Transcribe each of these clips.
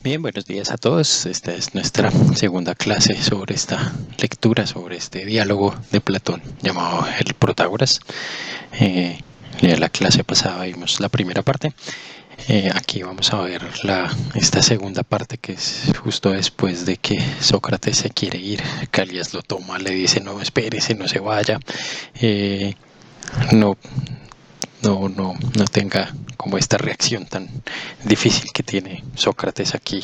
Bien, buenos días a todos. Esta es nuestra segunda clase sobre esta lectura, sobre este diálogo de Platón llamado el Protágoras. En la clase pasada vimos la primera parte. Aquí vamos a ver esta segunda parte, que es justo después de que Sócrates se quiere ir. Calías lo toma, le dice: no, espérese, no se vaya. No, no tenga como esta reacción tan difícil que tiene Sócrates aquí.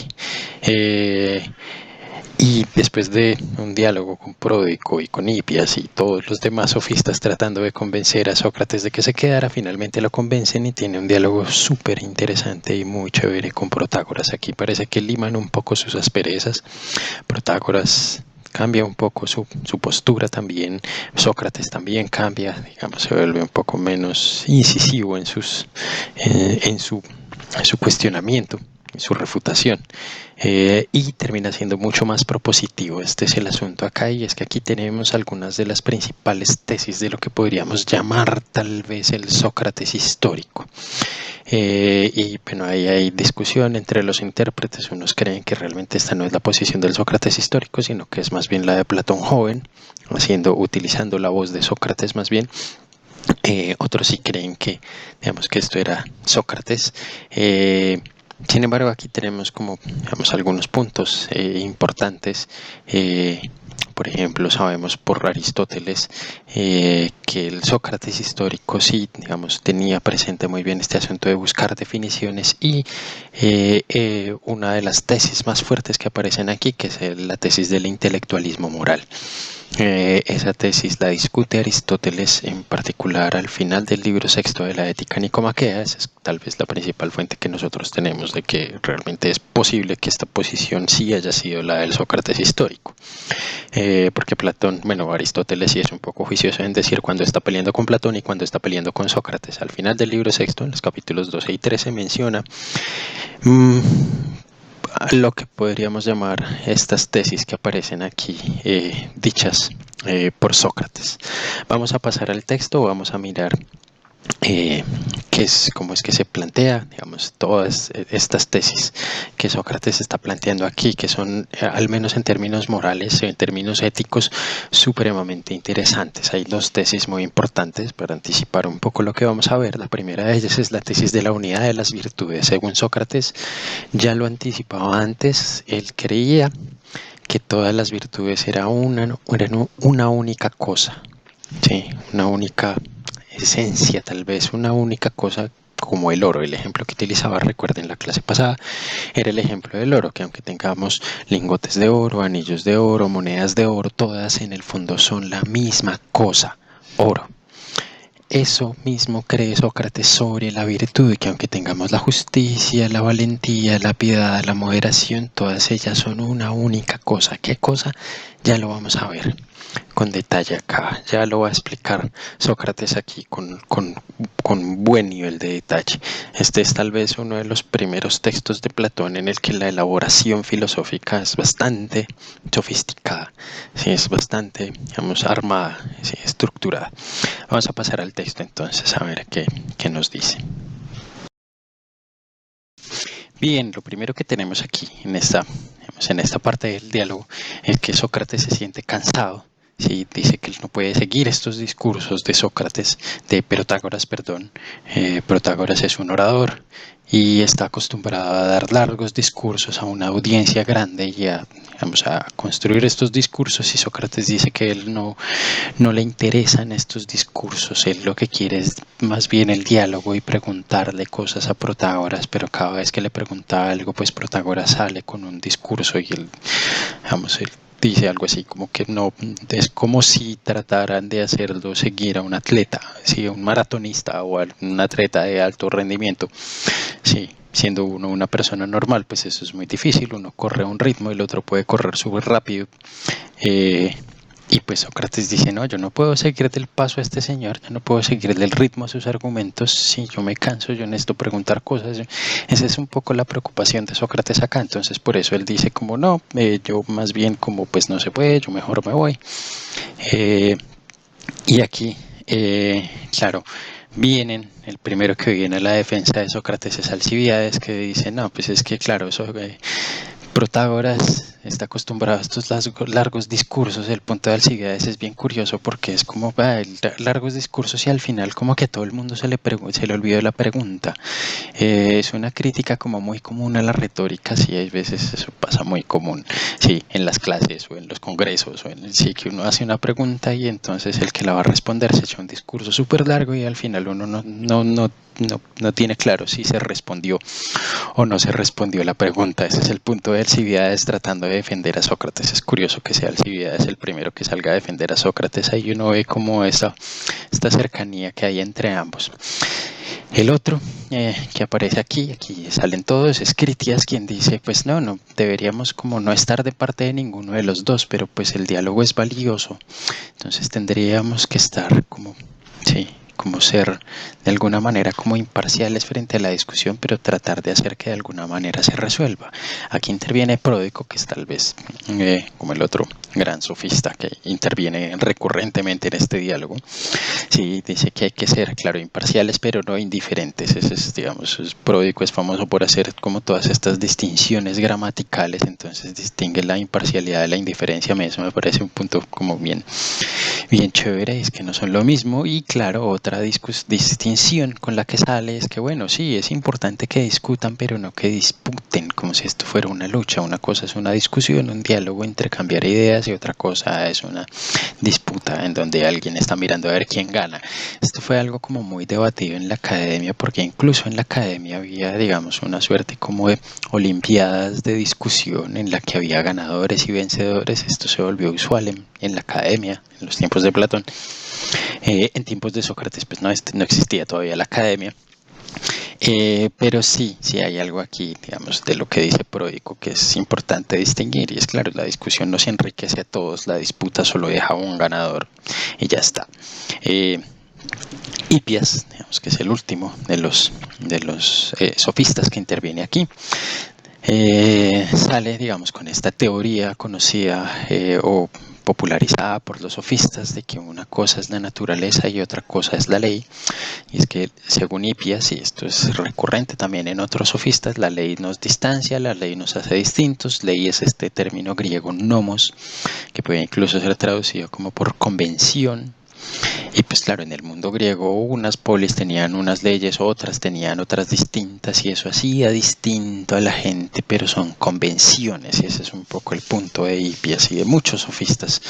Y después de un diálogo con Pródico y con Hipias y todos los demás sofistas tratando de convencer a Sócrates de que se quedara, finalmente lo convencen y tiene un diálogo súper interesante y muy chévere con Protágoras. Aquí parece que liman un poco sus asperezas. Protágoras cambia un poco su postura también. Sócrates también cambia, digamos, se vuelve un poco menos incisivo en su cuestionamiento, en su refutación, y termina siendo mucho más propositivo. Este es el asunto acá, y es que aquí tenemos algunas de las principales tesis de lo que podríamos llamar tal vez el Sócrates histórico. Y bueno, ahí hay discusión entre los intérpretes. Unos creen que realmente esta no es la posición del Sócrates histórico, sino que es más bien la de Platón joven, utilizando la voz de Sócrates más bien. Otros sí creen que, digamos, que esto era Sócrates. Sin embargo, aquí tenemos como, digamos, algunos puntos importantes. Por ejemplo, sabemos por Aristóteles que el Sócrates histórico sí, digamos, tenía presente muy bien este asunto de buscar definiciones, y una de las tesis más fuertes que aparecen aquí, que es la tesis del intelectualismo moral. Esa tesis la discute Aristóteles en particular al final del libro sexto de la Ética Nicomaquea. Esa es tal vez la principal fuente que nosotros tenemos de que realmente es posible que esta posición sí haya sido la del Sócrates histórico. Porque Platón, bueno, Aristóteles sí es un poco juicioso en decir cuando está peleando con Platón y cuando está peleando con Sócrates. Al final del libro sexto, en los capítulos 12 y 13, menciona lo que podríamos llamar estas tesis que aparecen aquí, dichas por Sócrates. Vamos a pasar al texto, vamos a mirar cómo es que se plantea, digamos, todas estas tesis que Sócrates está planteando aquí, que son, al menos en términos morales, en términos éticos, supremamente interesantes. Hay dos tesis muy importantes para anticipar un poco lo que vamos a ver. La primera de ellas es la tesis de la unidad de las virtudes. Según Sócrates, ya lo anticipaba antes, él creía que todas las virtudes eran una única cosa, ¿sí? Una única esencia, tal vez una única cosa, como el oro. El ejemplo que utilizaba, recuerden la clase pasada, era el ejemplo del oro, que aunque tengamos lingotes de oro, anillos de oro, monedas de oro, todas en el fondo son la misma cosa, oro. Eso mismo cree Sócrates sobre la virtud, que aunque tengamos la justicia, la valentía, la piedad, la moderación, todas ellas son una única cosa. ¿Qué cosa? Ya lo vamos a ver con detalle acá. Ya lo va a explicar Sócrates aquí con buen nivel de detalle. Este es tal vez uno de los primeros textos de Platón en el que la elaboración filosófica es bastante sofisticada, sí, es bastante, digamos, armada, sí, estructurada. Vamos a pasar al texto entonces a ver qué nos dice. Bien, lo primero que tenemos aquí en esta parte del diálogo es que Sócrates se siente cansado. Sí, dice que él no puede seguir estos discursos de Protágoras, perdón. Protágoras es un orador y está acostumbrado a dar largos discursos a una audiencia grande y a construir estos discursos, y Sócrates dice que él no le interesan estos discursos. Él lo que quiere es más bien el diálogo y preguntarle cosas a Protágoras, pero cada vez que le pregunta algo, pues Protágoras sale con un discurso y él dice algo así como que no, es como si trataran de hacerlo seguir a un atleta, ¿sí? Un maratonista o a un atleta de alto rendimiento. Sí, siendo uno una persona normal, pues eso es muy difícil. Uno corre a un ritmo y el otro puede correr súper rápido. Y pues Sócrates dice: no, yo no puedo seguir del paso a este señor, yo no puedo seguir del ritmo a sus argumentos. Si yo me canso, yo necesito preguntar cosas. Esa es un poco la preocupación de Sócrates acá. Entonces por eso él dice como no, yo más bien como pues no se puede, yo mejor me voy. Y aquí, claro, vienen, el primero que viene a la defensa de Sócrates es Alcibiades, que dice, no, pues es que claro, Protágoras está acostumbrado a estos largos discursos. El punto de Alcibiades es bien curioso porque es como largos discursos y al final como que a todo el mundo se le olvidó la pregunta. Es una crítica como muy común a la retórica, sí, hay veces eso pasa muy común, sí, en las clases o en los congresos o en el sí, que uno hace una pregunta y entonces el que la va a responder se echa un discurso súper largo y al final uno no tiene claro si se respondió o no se respondió la pregunta. Ese es el punto de Alcibiades tratando de defender a Sócrates. Es curioso que sea Alcibiades el primero que salga a defender a Sócrates. Ahí uno ve como esta cercanía que hay entre ambos. El otro que aparece aquí salen todos, es Critias, quien dice, pues no deberíamos como no estar de parte de ninguno de los dos, pero pues el diálogo es valioso, entonces tendríamos que estar como, sí, como ser de alguna manera como imparciales frente a la discusión, pero tratar de hacer que de alguna manera se resuelva. Aquí interviene Pródico, que es tal vez como el otro gran sofista que interviene recurrentemente en este diálogo. Sí, dice que hay que ser, claro, imparciales, pero no indiferentes. Ese es, digamos, Pródico es famoso por hacer como todas estas distinciones gramaticales, entonces distingue la imparcialidad de la indiferencia. Eso me parece un punto como bien chévere, es que no son lo mismo. Y claro, otra distinción con la que sale es que, bueno, sí, es importante que discutan, pero no que disputen, como si esto fuera una lucha. Una cosa es una discusión, un diálogo, intercambiar ideas, y otra cosa es una disputa en donde alguien está mirando a ver quién gana. Esto fue algo como muy debatido en la academia, porque incluso en la academia había, digamos, una suerte como de olimpiadas de discusión en la que había ganadores y vencedores. Esto se volvió usual en la academia, en los tiempos de Platón. En tiempos de Sócrates, pues no existía todavía la academia. Pero sí hay algo aquí, digamos, de lo que dice Pródico que es importante distinguir, y es claro, la discusión no se enriquece a todos, la disputa solo deja un ganador y ya está. Hipias, digamos que es el último de los sofistas que interviene aquí. Sale, digamos, con esta teoría conocida o popularizada por los sofistas de que una cosa es la naturaleza y otra cosa es la ley. Y es que según Hipias, y esto es recurrente también en otros sofistas, la ley nos distancia, la ley nos hace distintos. Ley es este término griego nomos, que puede incluso ser traducido como por convención. Y pues claro, en el mundo griego unas polis tenían unas leyes, otras tenían otras distintas, y eso hacía distinto a la gente, pero son convenciones, y ese es un poco el punto de Hipias y de muchos sofistas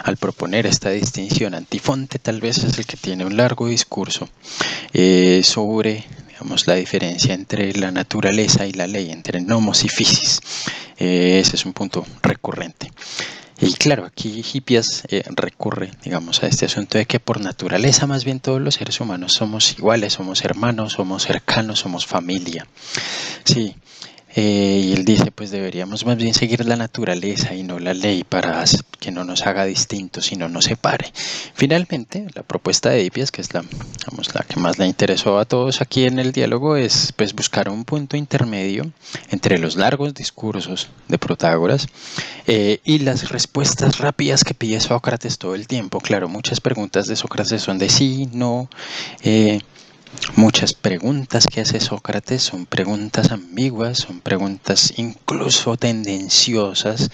al proponer esta distinción. Antifonte tal vez es el que tiene un largo discurso sobre, digamos, la diferencia entre la naturaleza y la ley, entre nomos y physis. Ese es un punto recurrente. Y claro, aquí Hipias recurre, digamos, a este asunto de que por naturaleza más bien todos los seres humanos somos iguales, somos hermanos, somos cercanos, somos familia. Sí, y él dice, pues deberíamos más bien seguir la naturaleza y no la ley para que no nos haga distintos y no nos separe. Finalmente, la propuesta de Hipias, que es digamos, la que más le interesó a todos aquí en el diálogo, es pues buscar un punto intermedio entre los largos discursos de Protágoras y las respuestas rápidas que pide Sócrates todo el tiempo. Claro, muchas preguntas de Sócrates son de sí, no. Muchas preguntas que hace Sócrates son preguntas ambiguas, son preguntas incluso tendenciosas.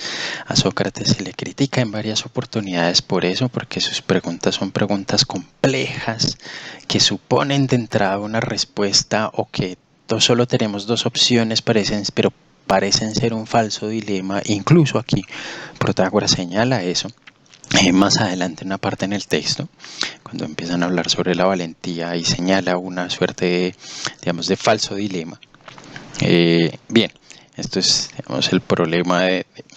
A Sócrates se le critica en varias oportunidades por eso, porque sus preguntas son preguntas complejas, que suponen de entrada una respuesta o que solo tenemos dos opciones, pero parecen ser un falso dilema. Incluso aquí Protágoras señala eso. Más adelante en una parte en el texto, cuando empiezan a hablar sobre la valentía y señala una suerte de, digamos, de falso dilema. Bien, esto es, digamos, el problema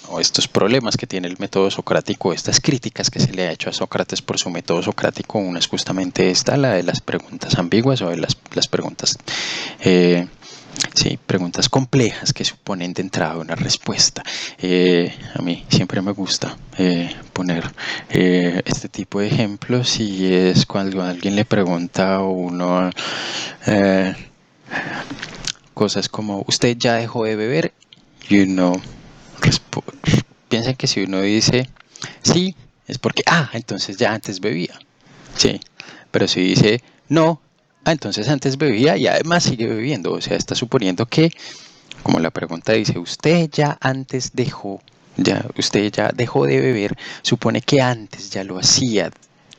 o estos problemas que tiene el método socrático, estas críticas que se le ha hecho a Sócrates por su método socrático. Una es justamente esta, la de las preguntas ambiguas o de las preguntas sí, preguntas complejas que suponen de entrada una respuesta. A mí siempre me gusta poner este tipo de ejemplos, y es cuando alguien le pregunta a uno cosas como ¿usted ya dejó de beber? Y uno piensa que si uno dice sí, es porque entonces ya antes bebía. Sí, pero si dice no, entonces antes bebía y además sigue bebiendo. O sea, está suponiendo que, como la pregunta dice, usted ya dejó de beber, supone que antes ya lo hacía,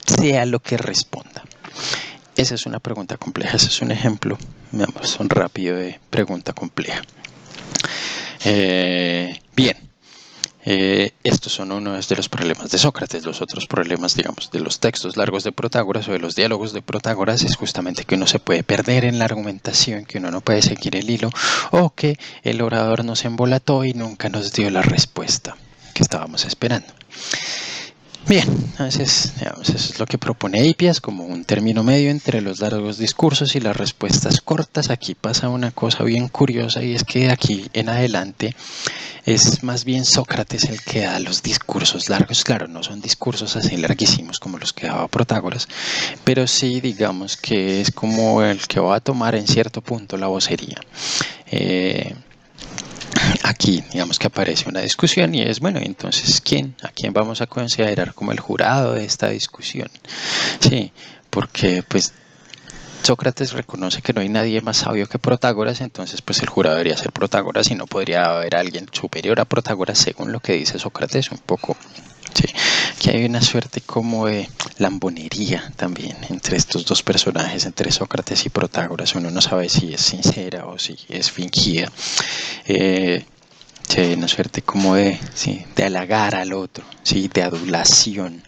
sea lo que responda. Esa es una pregunta compleja, ese es un ejemplo, veamos, un rápido de pregunta compleja. Bien. Estos son uno de los problemas de Sócrates. Los otros problemas, digamos, de los textos largos de Protágoras o de los diálogos de Protágoras es justamente que uno se puede perder en la argumentación, que uno no puede seguir el hilo, o que el orador nos embolató y nunca nos dio la respuesta que estábamos esperando. Bien, entonces, digamos, eso es lo que propone Hipias como un término medio entre los largos discursos y las respuestas cortas. Aquí pasa una cosa bien curiosa y es que de aquí en adelante es más bien Sócrates el que da los discursos largos. Claro, no son discursos así larguísimos como los que daba Protágoras, pero sí digamos que es como el que va a tomar en cierto punto la vocería. Aquí digamos que aparece una discusión y es, bueno, entonces ¿a quién vamos a considerar como el jurado de esta discusión? Sí, porque pues Sócrates reconoce que no hay nadie más sabio que Protágoras, entonces pues el jurado debería ser Protágoras y no podría haber alguien superior a Protágoras según lo que dice Sócrates, un poco. Sí, que hay una suerte como de lambonería también entre estos dos personajes, entre Sócrates y Protágoras. Uno no sabe si es sincera o si es fingida. Sí, hay una suerte como de halagar al otro, sí, de adulación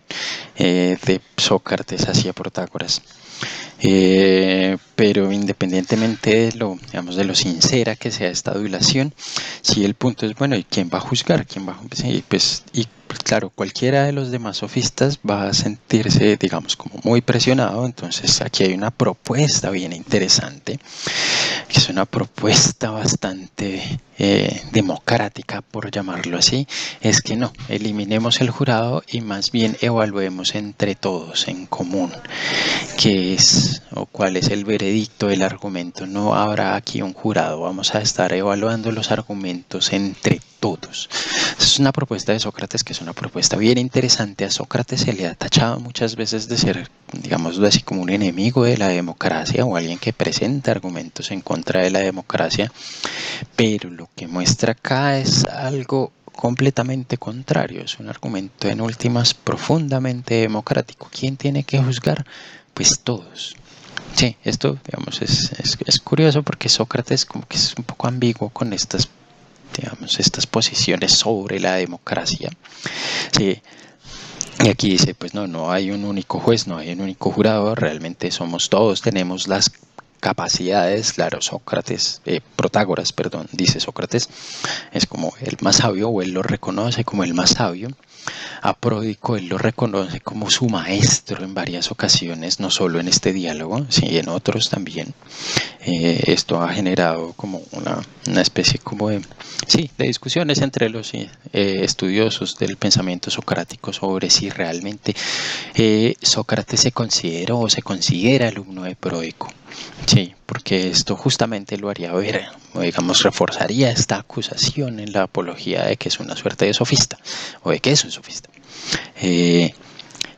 de Sócrates hacia Protágoras. Pero independientemente digamos, de lo sincera que sea esta adulación, si el punto es, bueno, ¿y quién va a juzgar? Y claro, cualquiera de los demás sofistas va a sentirse, digamos, como muy presionado. Entonces aquí hay una propuesta bien interesante, que es una propuesta bastante democrática, por llamarlo así, es que no, eliminemos el jurado y más bien evaluemos entre todos en común qué es o cuál es el veredicto del argumento. No habrá aquí un jurado, vamos a estar evaluando los argumentos entre todos. Es una propuesta de Sócrates que es una propuesta bien interesante. A Sócrates se le ha tachado muchas veces de ser, digámoslo así, como un enemigo de la democracia o alguien que presenta argumentos en contra de la democracia, pero lo que muestra acá es algo completamente contrario, es un argumento en últimas profundamente democrático. ¿Quién tiene que juzgar? Pues todos. Sí, esto digamos es curioso porque Sócrates como que es un poco ambiguo con estas, digamos, estas posiciones sobre la democracia. Sí, y aquí dice, pues no hay un único juez, no hay un único jurado, realmente somos todos, tenemos las capacidades, claro, Protágoras, perdón, dice Sócrates, es como el más sabio, o él lo reconoce como el más sabio. A Pródico él lo reconoce como su maestro en varias ocasiones, no solo en este diálogo, sino en otros también. Esto ha generado como una especie como de discusiones entre los estudiosos del pensamiento socrático sobre si realmente Sócrates se considera o se considera alumno de Pródico. Sí, porque esto justamente lo haría ver, o digamos, reforzaría esta acusación en la apología de que es una suerte de sofista, o de que es un sofista.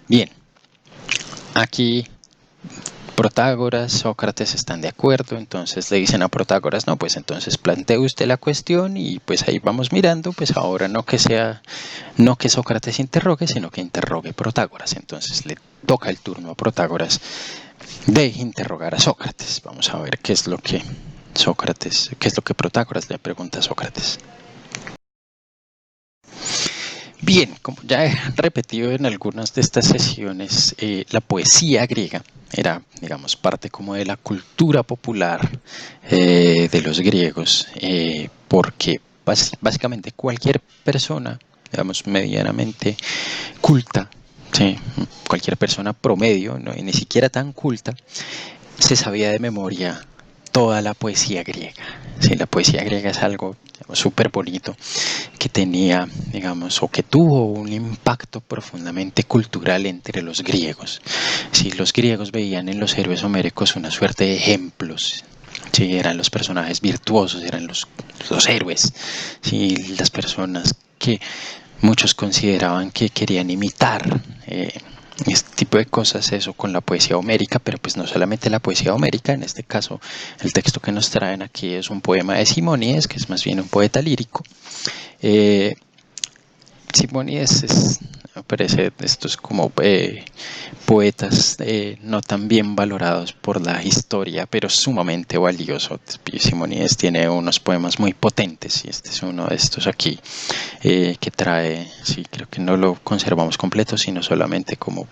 Bien, aquí Protágoras, Sócrates están de acuerdo, entonces le dicen a Protágoras, no, pues entonces plantee usted la cuestión y pues ahí vamos mirando, pues ahora no que Sócrates interrogue, sino que interrogue Protágoras. Entonces le toca el turno a Protágoras de interrogar a Sócrates. Vamos a ver qué es lo que Protágoras le pregunta a Sócrates. Bien, como ya he repetido en algunas de estas sesiones, la poesía griega era, digamos, parte como de la cultura popular de los griegos, porque básicamente cualquier persona, digamos, medianamente culta, sí, cualquier persona promedio, ¿no? Y ni siquiera tan culta, se sabía de memoria toda la poesía griega. Sí, la poesía griega es algo súper bonito que tenía, digamos, o que tuvo un impacto profundamente cultural entre los griegos. Sí, los griegos veían en los héroes homéricos una suerte de ejemplos. Sí, eran los personajes virtuosos, eran los héroes, sí, las personas que muchos consideraban que querían imitar. este tipo de cosas, eso con la poesía homérica, pero pues no solamente la poesía homérica, en este caso el texto que nos traen aquí es un poema de Simónides, que es más bien un poeta lírico. Simónides me parece estos como poetas no tan bien valorados por la historia, pero sumamente valioso. Simónides tiene unos poemas muy potentes y este es uno de estos aquí que trae, sí, creo que no lo conservamos completo, sino solamente como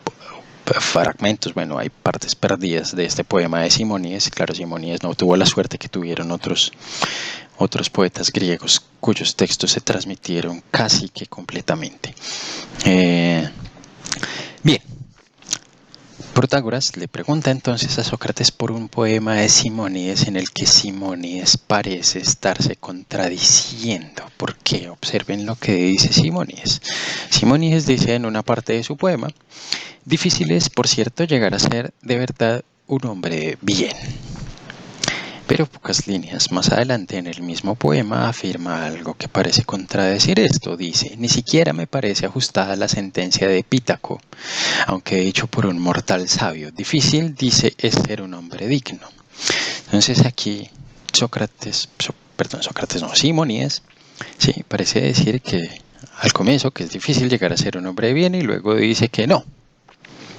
fragmentos. Bueno, hay partes perdidas de este poema de Simónides. Claro, Simónides no tuvo la suerte que tuvieron otros poetas griegos cuyos textos se transmitieron casi que completamente. Bien, Protágoras le pregunta entonces a Sócrates por un poema de Simónides en el que Simónides parece estarse contradiciendo. ¿Por qué? Observen lo que dice Simónides. Simónides dice en una parte de su poema: difícil es, por cierto, llegar a ser de verdad un hombre bien. Pero pocas líneas más adelante en el mismo poema afirma algo que parece contradecir esto. Dice: ni siquiera me parece ajustada la sentencia de Epítaco, aunque dicho por un mortal sabio. Difícil, dice, es ser un hombre digno. Entonces aquí Simónides, sí, parece decir que al comienzo que es difícil llegar a ser un hombre bien y luego dice que no.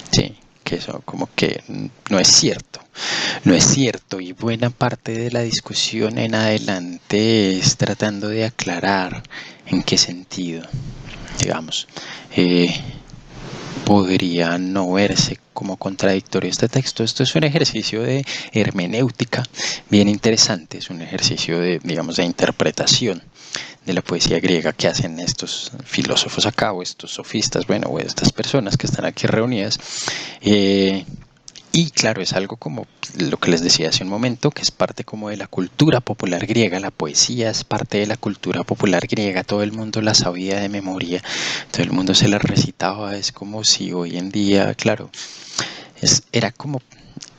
Sí, que eso como que no es cierto. No es cierto, y buena parte de la discusión en adelante es tratando de aclarar en qué sentido, digamos, podría no verse como contradictorio este texto. Esto es un ejercicio de hermenéutica bien interesante, es un ejercicio de, digamos, de interpretación de la poesía griega que hacen estos filósofos acá, o estos sofistas, bueno, o estas personas que están aquí reunidas. Y claro, es algo como lo que les decía hace un momento, que es parte como de la cultura popular griega. La poesía es parte de la cultura popular griega, todo el mundo la sabía de memoria, todo el mundo se la recitaba. Es como si hoy en día, claro, era como,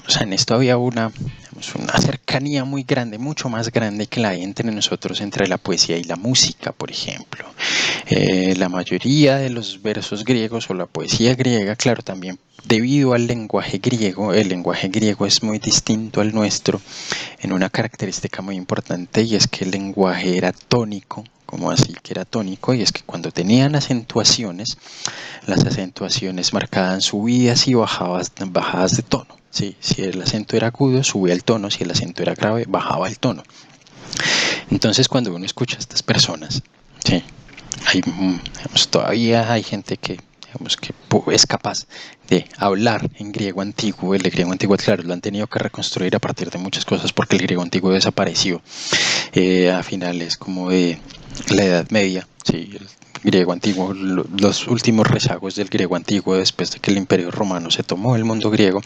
o sea, en esto había una cercanía muy grande, mucho más grande que la hay entre nosotros, entre la poesía y la música, por ejemplo. La mayoría de los versos griegos o la poesía griega, claro, también debido al lenguaje griego, el lenguaje griego es muy distinto al nuestro en una característica muy importante, y es que el lenguaje era tónico. Como así que era tónico? Y es que cuando tenían acentuaciones, las acentuaciones marcaban subidas y bajadas de tono. Sí, si el acento era agudo, subía el tono; si el acento era grave, bajaba el tono. Entonces, cuando uno escucha a estas personas, sí, todavía hay gente que, es capaz de hablar en griego antiguo. El griego antiguo, claro, lo han tenido que reconstruir a partir de muchas cosas porque el griego antiguo desapareció a finales como de la Edad Media. Sí, el griego antiguo, los últimos rezagos del griego antiguo después de que el Imperio Romano se tomó el mundo griego,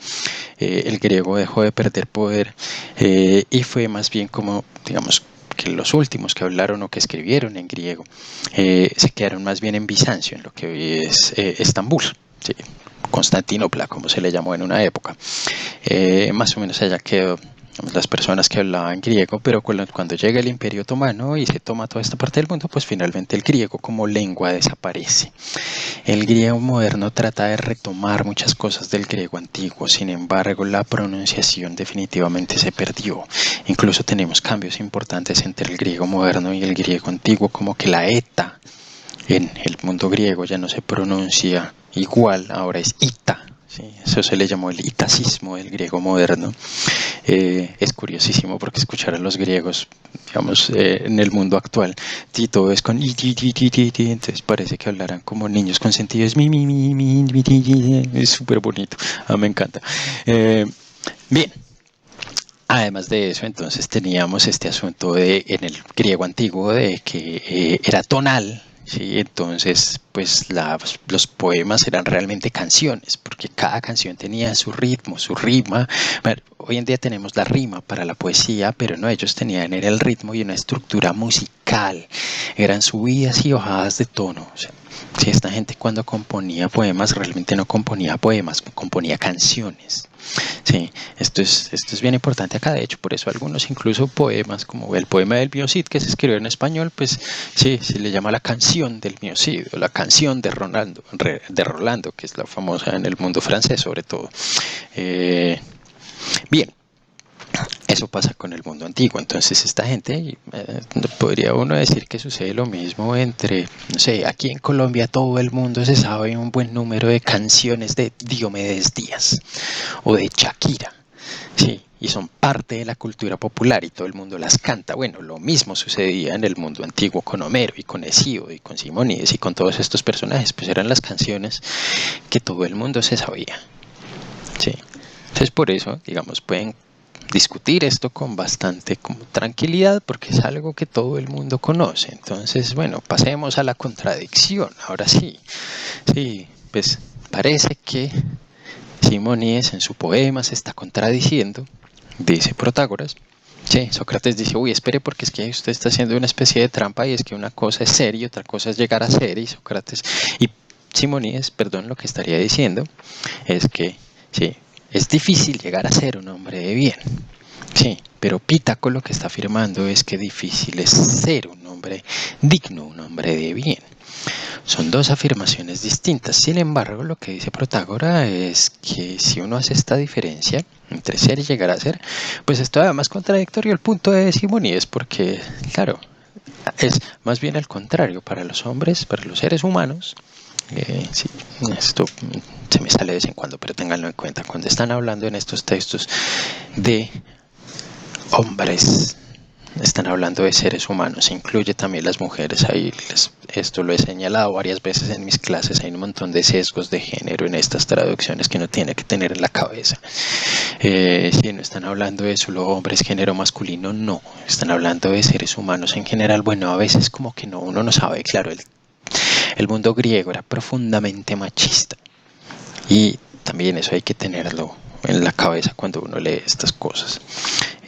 el griego dejó de perder poder y fue más bien como, digamos, que los últimos que hablaron o que escribieron en griego se quedaron más bien en Bizancio, en lo que hoy es Estambul, ¿sí? Constantinopla, como se le llamó en una época. Más o menos allá quedó las personas que hablaban griego, pero cuando llega el Imperio Otomano y se toma toda esta parte del mundo, pues finalmente el griego como lengua desaparece. El griego moderno trata de retomar muchas cosas del griego antiguo, sin embargo la pronunciación definitivamente se perdió. Incluso tenemos cambios importantes entre el griego moderno y el griego antiguo, como que la eta en el mundo griego ya no se pronuncia igual, ahora es ita. Sí, eso se le llamó el itacismo del griego moderno. Es curiosísimo porque escuchar a los griegos, digamos, en el mundo actual, y todo es con entonces parece que hablaran como niños consentidos. Es súper bonito, me encanta. Bien. Además de eso, entonces teníamos este asunto en el griego antiguo de que era tonal. Sí, entonces pues los poemas eran realmente canciones, porque cada canción tenía su ritmo, su rima. Bueno, hoy en día tenemos la rima para la poesía, pero no, ellos era el ritmo y una estructura musical. Eran subidas y bajadas de tono. O sea, Sí, esta gente cuando componía poemas realmente no componía poemas, componía canciones. Sí, esto es bien importante acá, de hecho, por eso algunos incluso poemas, como el poema del Miocid que se escribió en español, pues sí, se le llama la canción del Miocid, o la canción de Rolando, que es la famosa en el mundo francés sobre todo. Eh, Bien, eso pasa con el mundo antiguo. Entonces esta gente, podría uno decir que sucede lo mismo entre, no sé, aquí en Colombia todo el mundo se sabe un buen número de canciones de Diomedes Díaz o de Shakira. Sí, y son parte de la cultura popular y todo el mundo las canta. Bueno, lo mismo sucedía en el mundo antiguo con Homero y con Hesíodo y con Simónides y con todos estos personajes, pues eran las canciones que todo el mundo se sabía. Sí. Entonces por eso, digamos, pueden discutir esto con bastante como tranquilidad porque es algo que todo el mundo conoce. Entonces, bueno, pasemos a la contradicción. Ahora sí, sí, pues parece que Simónides en su poema se está contradiciendo, dice Protágoras. Sí, Sócrates dice, uy, espere porque es que usted está haciendo una especie de trampa y es que una cosa es ser y otra cosa es llegar a ser y Sócrates y Simónides, perdón, lo que estaría diciendo es que, sí, es difícil llegar a ser un hombre de bien. Sí, pero Pitágoras lo que está afirmando es que difícil es ser un hombre digno, un hombre de bien. Son dos afirmaciones distintas. Sin embargo, lo que dice Protágoras es que si uno hace esta diferencia entre ser y llegar a ser, pues es todavía más contradictorio el punto de Simónides, porque, claro, es más bien al contrario. Para los hombres, para los seres humanos, sí, esto se me sale de vez en cuando, pero ténganlo en cuenta. Cuando están hablando en estos textos de hombres, están hablando de seres humanos, incluye también las mujeres. Ahí esto lo he señalado varias veces en mis clases. Hay un montón de sesgos de género en estas traducciones que uno tiene que tener en la cabeza. Si no están hablando de solo hombres, género masculino, no. Están hablando de seres humanos en general. Bueno, a veces como que no, uno no sabe. Claro, el mundo griego era profundamente machista. Y también eso hay que tenerlo en la cabeza cuando uno lee estas cosas.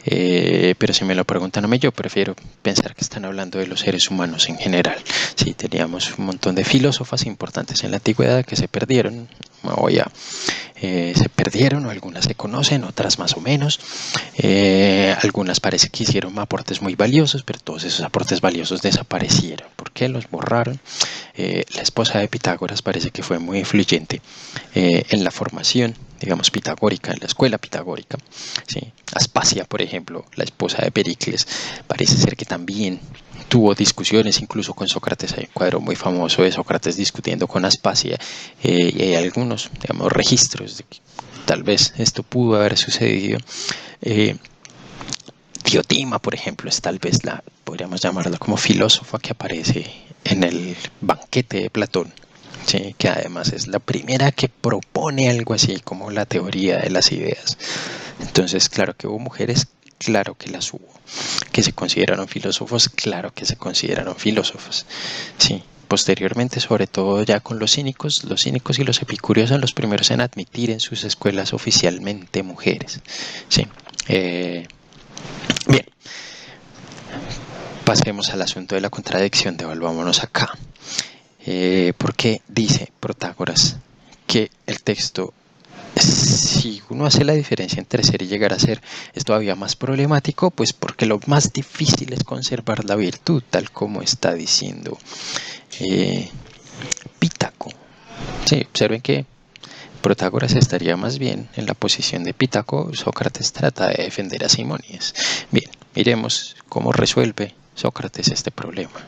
Pero si me lo preguntan a mí, yo prefiero pensar que están hablando de los seres humanos en general. Sí, teníamos un montón de filósofas importantes en la antigüedad que se perdieron. Se perdieron, o algunas se conocen, otras más o menos. Algunas parece que hicieron aportes muy valiosos, pero todos esos aportes valiosos desaparecieron. ¿Por qué? Los borraron. La esposa de Pitágoras parece que fue muy influyente en la formación, digamos, pitagórica, en la escuela pitagórica. ¿Sí? Aspasia, por ejemplo, la esposa de Pericles, parece ser que también tuvo discusiones incluso con Sócrates. Hay un cuadro muy famoso de Sócrates discutiendo con Aspasia, y hay algunos, digamos, registros de que tal vez esto pudo haber sucedido. Diotima, por ejemplo, es tal vez podríamos llamarla como filósofa que aparece en el banquete de Platón. Sí, que además es la primera que propone algo así como la teoría de las ideas. Entonces, claro que hubo mujeres, claro que las hubo. Que se consideraron filósofos, claro que se consideraron filósofos. Sí, posteriormente, sobre todo ya con los cínicos y los epicúreos son los primeros en admitir en sus escuelas oficialmente mujeres. Sí. Bien, pasemos al asunto de la contradicción, devolvámonos acá. Porque dice Protágoras que el texto, si uno hace la diferencia entre ser y llegar a ser, es todavía más problemático, pues porque lo más difícil es conservar la virtud, tal como está diciendo Pitágoras. Sí, observen que Protágoras estaría más bien en la posición de Pitágoras. Sócrates trata de defender a Simónides. Bien, miremos cómo resuelve Sócrates este problema.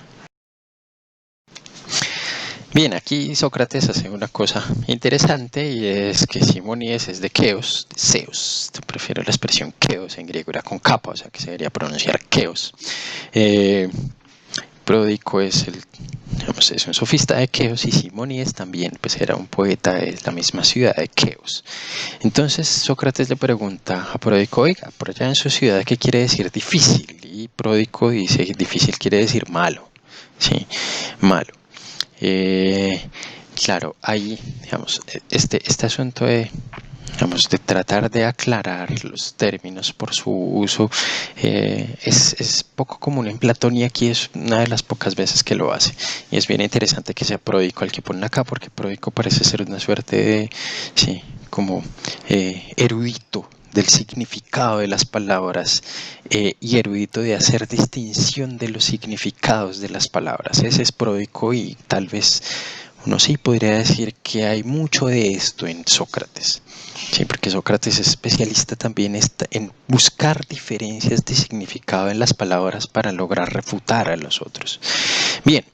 Bien, aquí Sócrates hace una cosa interesante y es que Simónides es de Keos, de Zeus. Prefiero la expresión Keos, en griego era con capa, o sea que se debería pronunciar Keos. Pródico es es un sofista de Keos y Simónides también pues era un poeta de la misma ciudad de Keos. Entonces Sócrates le pregunta a Pródico, oiga, por allá en su ciudad, ¿qué quiere decir difícil? Y Pródico dice, difícil quiere decir malo, sí, malo. Claro, ahí, digamos, este asunto de Digamos, de tratar de aclarar los términos por su uso, es poco común en Platón, y aquí es una de las pocas veces que lo hace. Y es bien interesante que sea pródico el que ponen acá, porque pródico parece ser una suerte de, sí, como erudito del significado de las palabras, y erudito de hacer distinción de los significados de las palabras. Ese es pródico, y tal vez uno sí podría decir que hay mucho de esto en Sócrates. Sí, porque Sócrates es especialista también en buscar diferencias de significado en las palabras para lograr refutar a los otros. Bien,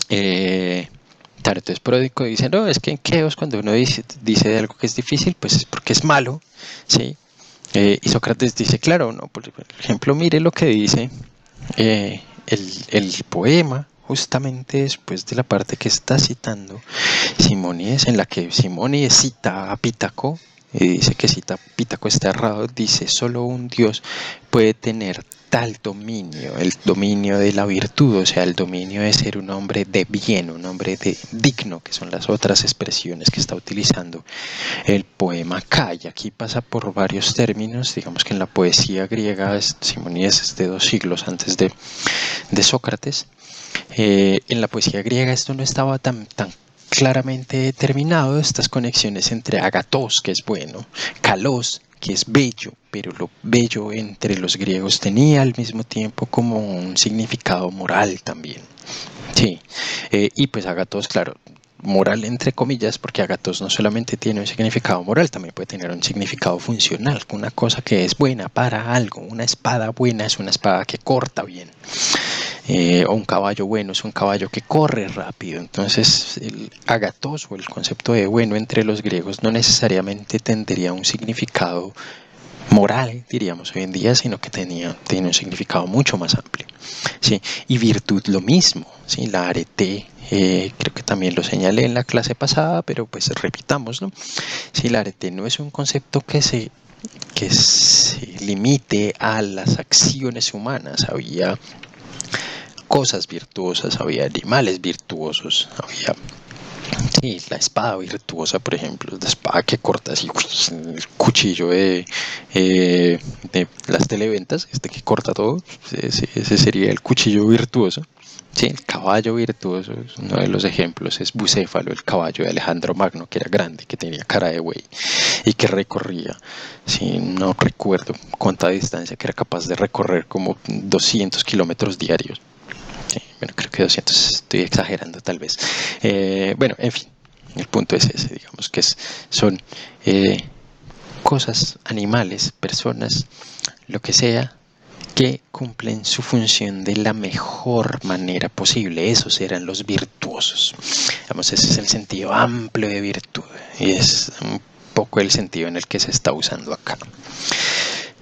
claro, entonces Pródico dice, no, es que en Queos cuando uno dice de algo que es difícil, pues es porque es malo, ¿sí? Y Sócrates dice, claro, no, por ejemplo, mire lo que dice el poema, justamente después de la parte que está citando Simónides, en la que Simónides cita a Pítaco, y dice que cita Pítaco está errado, dice, solo un Dios puede tener tal dominio, el dominio de la virtud, o sea, el dominio de ser un hombre de bien, un hombre de digno, que son las otras expresiones que está utilizando el poema acá. Y aquí pasa por varios términos. Digamos que en la poesía griega, Simónides es de 2 siglos antes de Sócrates. En la poesía griega esto no estaba tan claramente determinado, estas conexiones entre agatos, que es bueno, kalos, que es bello, pero lo bello entre los griegos tenía al mismo tiempo como un significado moral también. Sí, y pues agatos, claro, moral entre comillas, porque agatos no solamente tiene un significado moral, también puede tener un significado funcional, una cosa que es buena para algo. Una espada buena es una espada que corta bien. O un caballo bueno es un caballo que corre rápido. Entonces el agatos, o el concepto de bueno entre los griegos, no necesariamente tendría un significado moral, diríamos hoy en día, sino que tiene un significado mucho más amplio. ¿Sí? Y virtud lo mismo, ¿sí? La arete, creo que también lo señalé en la clase pasada, pero pues repitamos, ¿no? Sí, la arete no es un concepto que se limite a las acciones humanas. Había cosas virtuosas, había animales virtuosos, había la espada virtuosa, por ejemplo, la espada que corta así, el cuchillo de las televentas, que corta todo, ese sería el cuchillo virtuoso. Sí, el caballo virtuoso es uno de los ejemplos, es Bucéfalo, el caballo de Alejandro Magno, que era grande, que tenía cara de buey y que recorría, sí, no recuerdo cuánta distancia, que era capaz de recorrer como 200 kilómetros diarios. Sí, bueno, creo que 200, estoy exagerando tal vez. Bueno, en fin, el punto es ese, digamos que son cosas, animales, personas, lo que sea, que cumplen su función de la mejor manera posible. Esos eran los virtuosos. Digamos, ese es el sentido amplio de virtud, y es un poco el sentido en el que se está usando acá.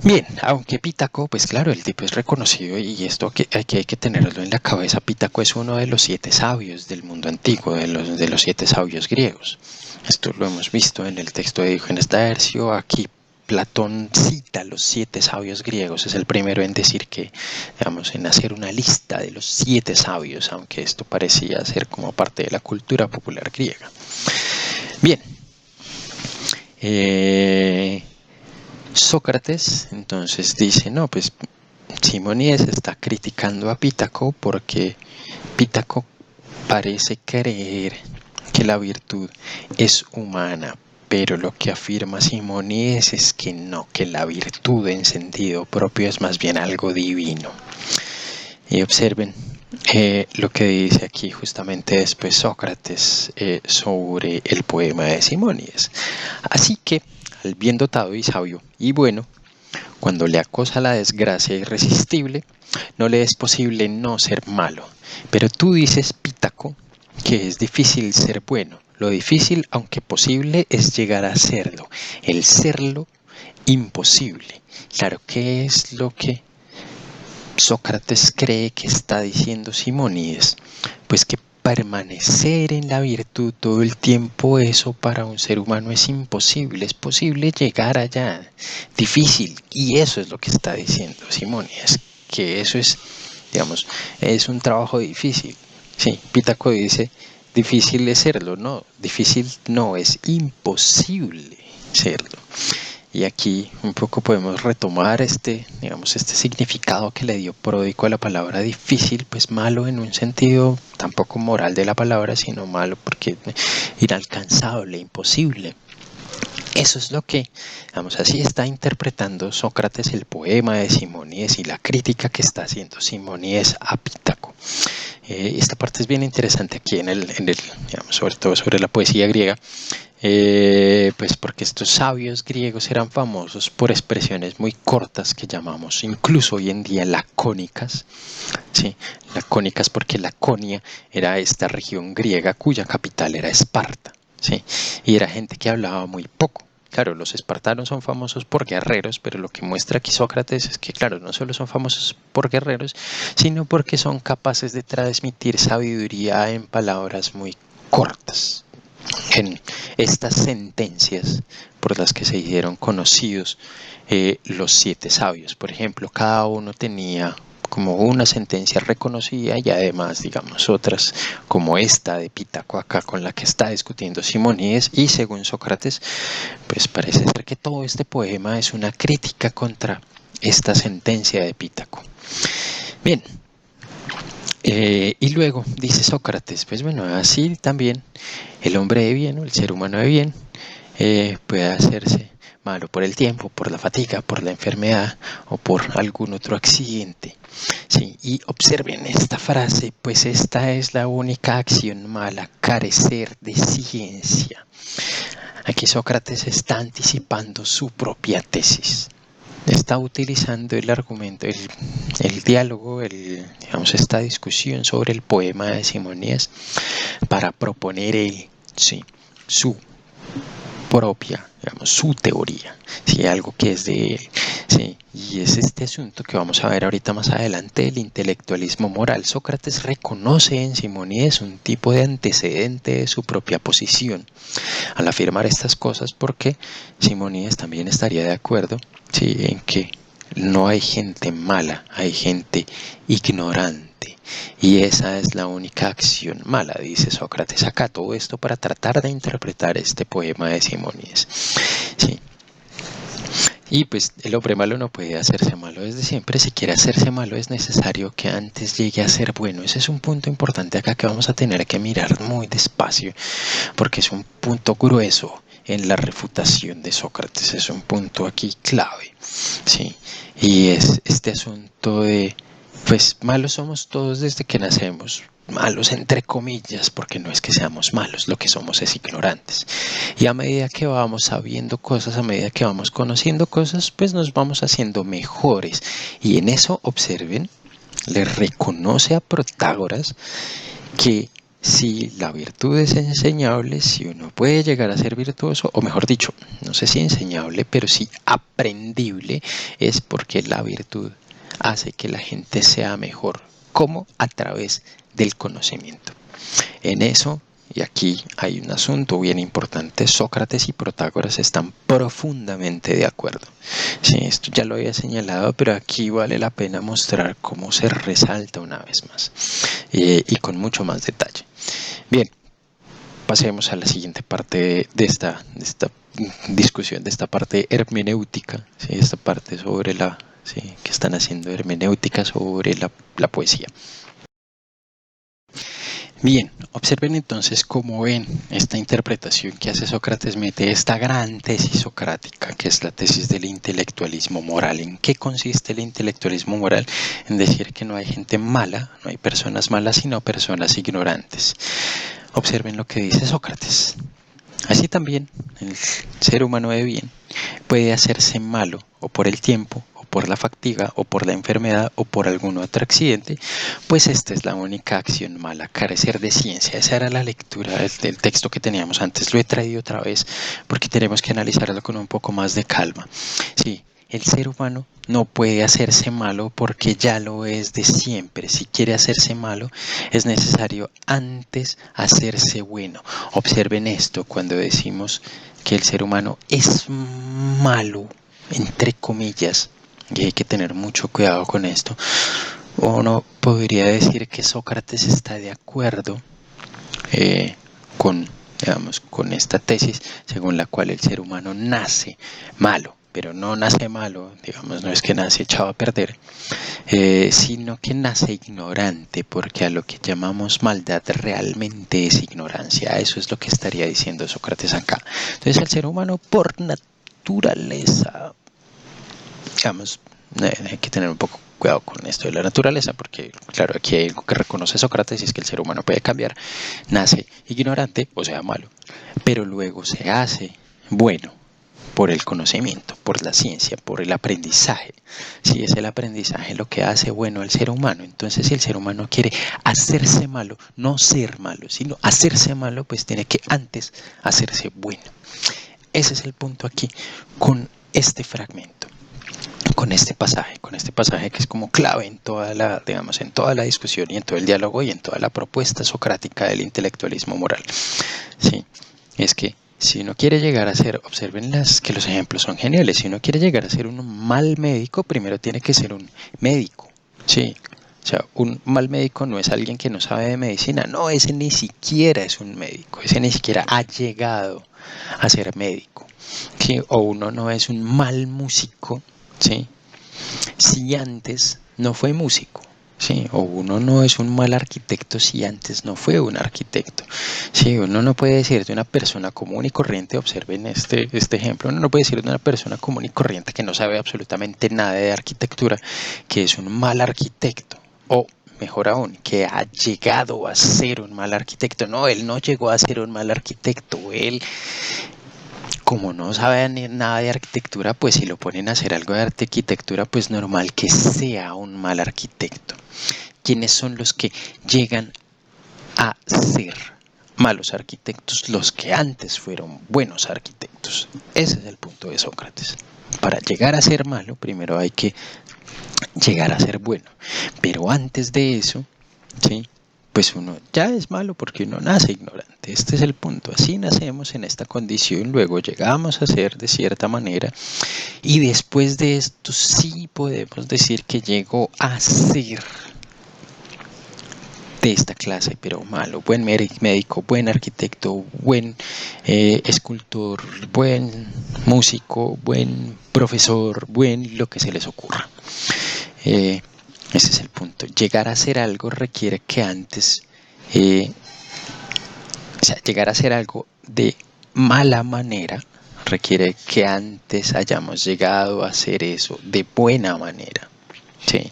Bien, aunque Pítaco, pues claro, el tipo es reconocido, y esto hay que tenerlo en la cabeza. Pítaco es uno de los 7 sabios del mundo antiguo, de los 7 sabios griegos. Esto lo hemos visto en el texto de Diógenes Laercio. Aquí Platón cita a los 7 sabios griegos, es el primero en decir que, digamos, en hacer una lista de los 7 sabios, aunque esto parecía ser como parte de la cultura popular griega. Bien, Sócrates entonces dice, no, pues Simónides está criticando a Pítaco porque Pítaco parece creer que la virtud es humana, pero lo que afirma Simónides es que no, que la virtud en sentido propio es más bien algo divino. Y observen lo que dice aquí justamente después Sócrates sobre el poema de Simónides. Así que, al bien dotado y sabio y bueno, cuando le acosa la desgracia irresistible, no le es posible no ser malo. Pero tú dices, Pítaco, que es difícil ser bueno. Lo difícil, aunque posible, es llegar a serlo. El serlo, imposible. Claro, ¿qué es lo que Sócrates cree que está diciendo Simónides? Pues que permanecer en la virtud todo el tiempo, eso para un ser humano es imposible. Es posible llegar allá, difícil, y eso es lo que está diciendo Simónides, que eso es, digamos, es un trabajo difícil. Sí, Pítaco dice, difícil es serlo, no, difícil no, es imposible. serlo. Y aquí un poco podemos retomar digamos, este significado que le dio Pródico a la palabra difícil, pues malo en un sentido tampoco moral de la palabra, sino malo porque inalcanzable, imposible. Eso es lo que, digamos, así está interpretando Sócrates el poema de Simónides y la crítica que está haciendo Simónides a Pítaco. Esta parte es bien interesante aquí digamos, sobre todo sobre la poesía griega, pues porque estos sabios griegos eran famosos por expresiones muy cortas que llamamos incluso hoy en día lacónicas, ¿sí? Lacónicas porque Laconia era esta región griega cuya capital era Esparta, ¿sí? Y era gente que hablaba muy poco. Claro, los espartanos son famosos por guerreros, pero lo que muestra aquí Sócrates es que, claro, no solo son famosos por guerreros, sino porque son capaces de transmitir sabiduría en palabras muy cortas. En estas sentencias por las que se hicieron conocidos los 7 sabios, por ejemplo, cada uno tenía como una sentencia reconocida y además, digamos, otras como esta de Pítaco acá con la que está discutiendo Simónides, y según Sócrates, pues parece ser que todo este poema es una crítica contra esta sentencia de Pítaco. Bien, y luego dice Sócrates, pues bueno, así también el hombre de bien, o el ser humano de bien, puede hacerse malo por el tiempo, por la fatiga, por la enfermedad o por algún otro accidente. Sí, y observen esta frase, pues esta es la única acción mala, carecer de ciencia. Aquí Sócrates está anticipando su propia tesis. Está utilizando el argumento, el diálogo, digamos, esta discusión sobre el poema de Simónides para proponer sí, su propia, digamos, su teoría, ¿sí? Algo que es de él, ¿sí? Y es este asunto que vamos a ver ahorita más adelante, el intelectualismo moral. Sócrates reconoce en Simónides un tipo de antecedente de su propia posición al afirmar estas cosas, porque Simónides también estaría de acuerdo, ¿sí?, en que no hay gente mala, hay gente ignorante. Y esa es la única acción mala, dice Sócrates acá. Todo esto para tratar de interpretar este poema de Simónides. Sí. Y pues el hombre malo no puede hacerse malo desde siempre. Si quiere hacerse malo es necesario que antes llegue a ser bueno. Ese es un punto importante acá que vamos a tener que mirar muy despacio, porque es un punto grueso en la refutación de Sócrates. Es un punto aquí clave, ¿sí? Y es este asunto de, pues malos somos todos desde que nacemos. Malos entre comillas, porque no es que seamos malos, lo que somos es ignorantes. Y a medida que vamos sabiendo cosas, a medida que vamos conociendo cosas, pues nos vamos haciendo mejores. Y en eso, observen, le reconoce a Protágoras que si la virtud es enseñable, si uno puede llegar a ser virtuoso, o mejor dicho, no sé si enseñable, pero sí aprendible, es porque la virtud hace que la gente sea mejor. ¿Cómo? A través del conocimiento. En eso, y aquí hay un asunto bien importante, Sócrates y Protágoras están profundamente de acuerdo. Sí, esto ya lo había señalado, pero aquí vale la pena mostrar cómo se resalta una vez más, y con mucho más detalle. Bien, pasemos a la siguiente parte de esta discusión, de esta parte hermenéutica, ¿sí? Esta parte sobre ¿sí?, que están haciendo hermenéutica sobre la poesía. Bien, observen entonces cómo ven esta interpretación que hace Sócrates, mete esta gran tesis socrática, que es la tesis del intelectualismo moral. ¿En qué consiste el intelectualismo moral? En decir que no hay gente mala, no hay personas malas, sino personas ignorantes. Observen lo que dice Sócrates. Así también, el ser humano de bien puede hacerse malo o por el tiempo, o por la fatiga, o por la enfermedad, o por algún otro accidente, pues esta es la única acción mala, carecer de ciencia. Esa era la lectura del texto que teníamos antes. Lo he traído otra vez porque tenemos que analizarlo con un poco más de calma. Sí, el ser humano no puede hacerse malo porque ya lo es de siempre. Si quiere hacerse malo, es necesario antes hacerse bueno. Observen esto cuando decimos que el ser humano es malo, entre comillas, y hay que tener mucho cuidado con esto. Uno podría decir que Sócrates está de acuerdo con digamos, con esta tesis según la cual el ser humano nace malo, pero no nace malo, digamos, no es que nace echado a perder, sino que nace ignorante, porque a lo que llamamos maldad realmente es ignorancia. Eso es lo que estaría diciendo Sócrates acá. Entonces el ser humano por naturaleza, digamos, hay que tener un poco cuidado con esto de la naturaleza, porque claro, aquí hay algo que reconoce Sócrates y es que el ser humano puede cambiar, nace ignorante, o sea, malo, pero luego se hace bueno por el conocimiento, por la ciencia, por el aprendizaje. Si es el aprendizaje lo que hace bueno al ser humano, entonces si el ser humano quiere hacerse malo, no ser malo, sino hacerse malo, pues tiene que antes hacerse bueno. Ese es el punto aquí con este fragmento, con este pasaje que es como clave en toda la, digamos, en toda la discusión y en todo el diálogo y en toda la propuesta socrática del intelectualismo moral. Sí, es que si uno quiere llegar a ser, observen que los ejemplos son geniales, si uno quiere llegar a ser un mal médico, primero tiene que ser un médico, sí. O sea, un mal médico no es alguien que no sabe de medicina, no, ese ni siquiera es un médico, ese ni siquiera ha llegado a ser médico, ¿sí? O uno no es un mal músico, ¿sí? Si antes no fue músico, ¿sí? O uno no es un mal arquitecto si antes no fue un arquitecto. Sí, uno no puede decir de una persona común y corriente, observen este ejemplo, uno no puede decir de una persona común y corriente que no sabe absolutamente nada de arquitectura, que es un mal arquitecto. O mejor aún, que ha llegado a ser un mal arquitecto. No, él no llegó a ser un mal arquitecto, él, como no sabe nada de arquitectura, pues si lo ponen a hacer algo de arquitectura, pues normal que sea un mal arquitecto. ¿Quiénes son los que llegan a ser malos arquitectos? Los que antes fueron buenos arquitectos. Ese es el punto de Sócrates. Para llegar a ser malo, primero hay que llegar a ser bueno. Pero antes de eso, ¿sí? Pues uno ya es malo porque uno nace ignorante. Este es el punto. Así nacemos en esta condición, luego llegamos a ser de cierta manera y después de esto sí podemos decir que llegó a ser de esta clase, pero malo. Buen médico, buen arquitecto, buen escultor, buen músico, buen profesor, buen lo que se les ocurra. Ese es el punto. Llegar a hacer algo requiere que antes, o sea, llegar a hacer algo de mala manera requiere que antes hayamos llegado a hacer eso de buena manera. Sí,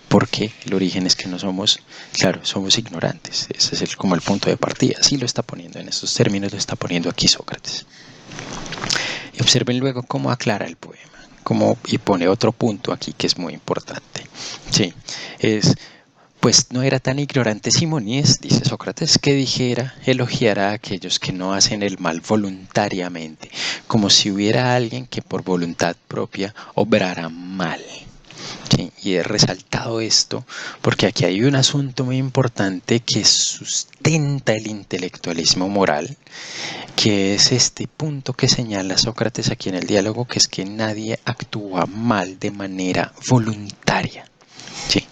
porque el origen es que no somos, claro, somos ignorantes. Ese es como el punto de partida. Así lo está poniendo en estos términos, lo está poniendo aquí Sócrates. Y observen luego cómo aclara el poema, y pone otro punto aquí que es muy importante. Sí, pues no era tan ignorante Simónides, dice Sócrates, que elogiara a aquellos que no hacen el mal voluntariamente, como si hubiera alguien que por voluntad propia obrara mal. Sí, y he resaltado esto porque aquí hay un asunto muy importante que sustenta el intelectualismo moral, que es este punto que señala Sócrates aquí en el diálogo, que es que nadie actúa mal de manera voluntaria. Sí.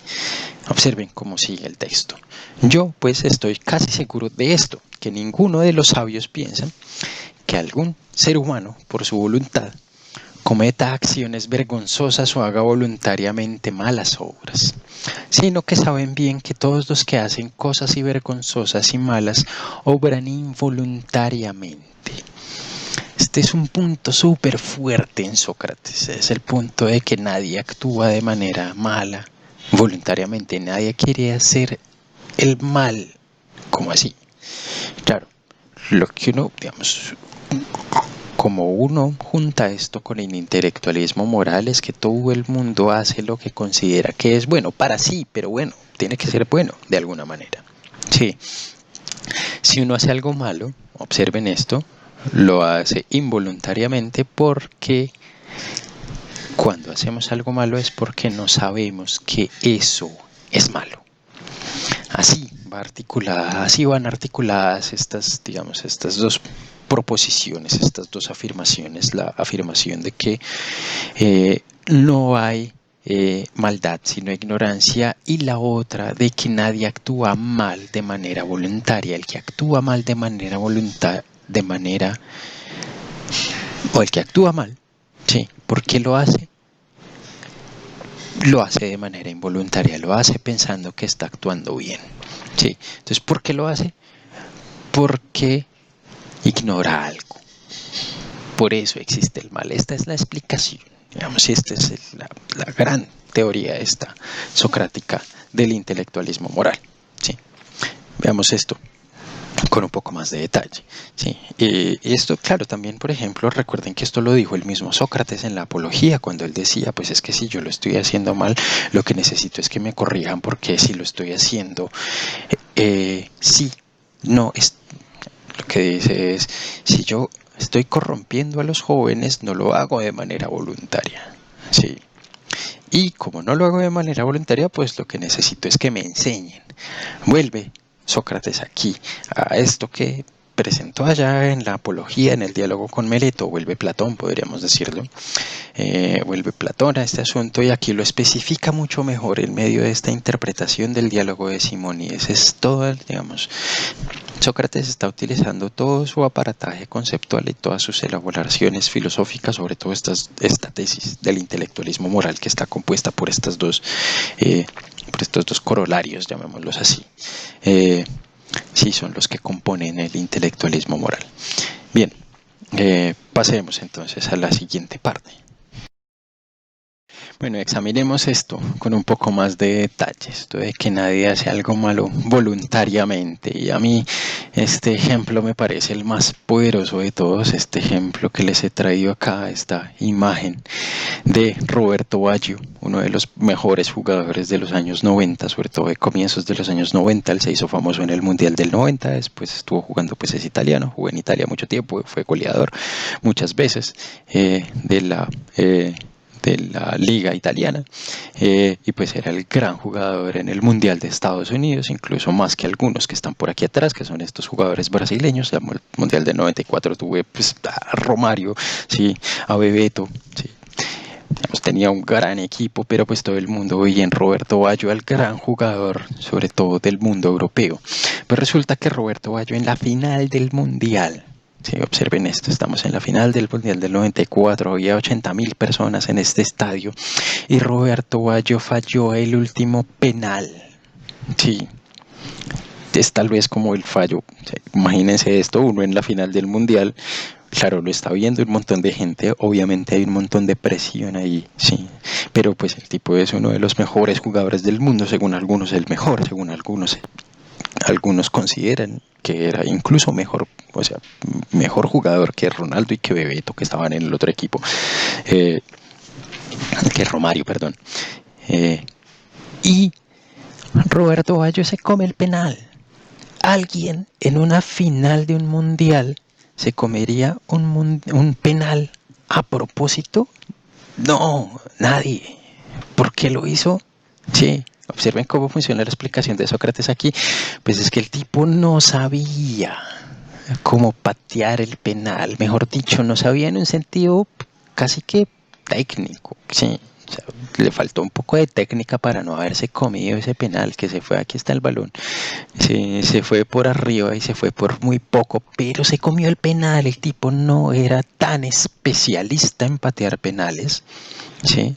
Observen cómo sigue el texto. Yo pues estoy casi seguro de esto, que ninguno de los sabios piensa que algún ser humano, por su voluntad, cometa acciones vergonzosas o haga voluntariamente malas obras, sino que saben bien que todos los que hacen cosas vergonzosas y malas obran involuntariamente. Este es un punto súper fuerte en Sócrates, es el punto de que nadie actúa de manera mala voluntariamente, nadie quiere hacer el mal. ¿Cómo así? Claro, lo que uno, digamos, como uno junta esto con el intelectualismo moral, es que todo el mundo hace lo que considera que es bueno para sí, pero bueno, tiene que ser bueno de alguna manera. Sí. Si uno hace algo malo, observen esto, lo hace involuntariamente porque cuando hacemos algo malo es porque no sabemos que eso es malo. Así van articuladas estas, digamos, estas dos proposiciones, estas dos afirmaciones, la afirmación de que no hay maldad sino ignorancia, y la otra de que nadie actúa mal de manera voluntaria. El que actúa mal de manera de manera, o el que actúa mal, ¿sí? ¿Por qué lo hace? Lo hace de manera involuntaria, lo hace pensando que está actuando bien, ¿sí? Entonces, ¿por qué lo hace? Porque ignora algo. Por eso existe el mal. Esta es la explicación. Digamos, esta es la gran teoría esta socrática del intelectualismo moral, ¿sí? Veamos esto con un poco más de detalle, ¿sí? Y esto, claro, también, por ejemplo, recuerden que esto lo dijo el mismo Sócrates en la Apología, cuando él decía, pues es que si yo lo estoy haciendo mal, lo que necesito es que me corrijan, porque si lo estoy haciendo, sí, no, es, lo que dice es, si yo estoy corrompiendo a los jóvenes, no lo hago de manera voluntaria, ¿sí? Y como no lo hago de manera voluntaria, pues lo que necesito es que me enseñen. Vuelve Sócrates aquí a esto que presentó allá en la Apología, en el diálogo con Meleto, vuelve Platón, podríamos decirlo, vuelve Platón a este asunto y aquí lo especifica mucho mejor en medio de esta interpretación del diálogo de Simónides. Es todo, digamos, Sócrates está utilizando todo su aparataje conceptual y todas sus elaboraciones filosóficas, sobre todo esta tesis del intelectualismo moral que está compuesta por estos dos corolarios, llamémoslos así. Sí, son los que componen el intelectualismo moral. Bien, pasemos entonces a la siguiente parte. Bueno, examinemos esto con un poco más de detalle, esto de que nadie hace algo malo voluntariamente. Y a mí este ejemplo me parece el más poderoso de todos, este ejemplo que les he traído acá, esta imagen de Roberto Baggio, uno de los mejores jugadores de los años 90, sobre todo de comienzos de los años 90. Él se hizo famoso en el Mundial del 90, después estuvo jugando, pues es italiano, jugó en Italia mucho tiempo, fue goleador muchas veces de la liga italiana, y pues era el gran jugador en el Mundial de Estados Unidos, incluso más que algunos que están por aquí atrás, que son estos jugadores brasileños. El Mundial del 94 tuve pues a Romario, sí, a Bebeto, sí. Digamos, tenía un gran equipo, pero pues todo el mundo veía en Roberto Baggio al gran jugador, sobre todo del mundo europeo. Pero resulta que Roberto Baggio en la final del Mundial, sí, observen esto, estamos en la final del Mundial del 94, había 80.000 personas en este estadio y Roberto Baggio falló el último penal. Sí, es tal vez como el fallo. O sea, imagínense esto, uno en la final del Mundial, claro, lo está viendo un montón de gente, obviamente hay un montón de presión ahí, sí, pero pues el tipo es uno de los mejores jugadores del mundo, según algunos el mejor, según algunos consideran que era incluso mejor, o sea, mejor jugador que Ronaldo y que Bebeto, que estaban en el otro equipo, que Romario, perdón. Y Roberto Baggio se come el penal. ¿Alguien en una final de un mundial se comería un penal a propósito? No, nadie. ¿Por qué lo hizo? Sí, observen cómo funciona la explicación de Sócrates aquí. Pues es que el tipo no sabía cómo patear el penal. Mejor dicho, no sabía en un sentido casi que técnico. Sí, o sea, le faltó un poco de técnica para no haberse comido ese penal que se fue. Aquí está el balón. Se fue por arriba y se fue por muy poco, pero se comió el penal. El tipo no era tan especialista en patear penales, ¿sí?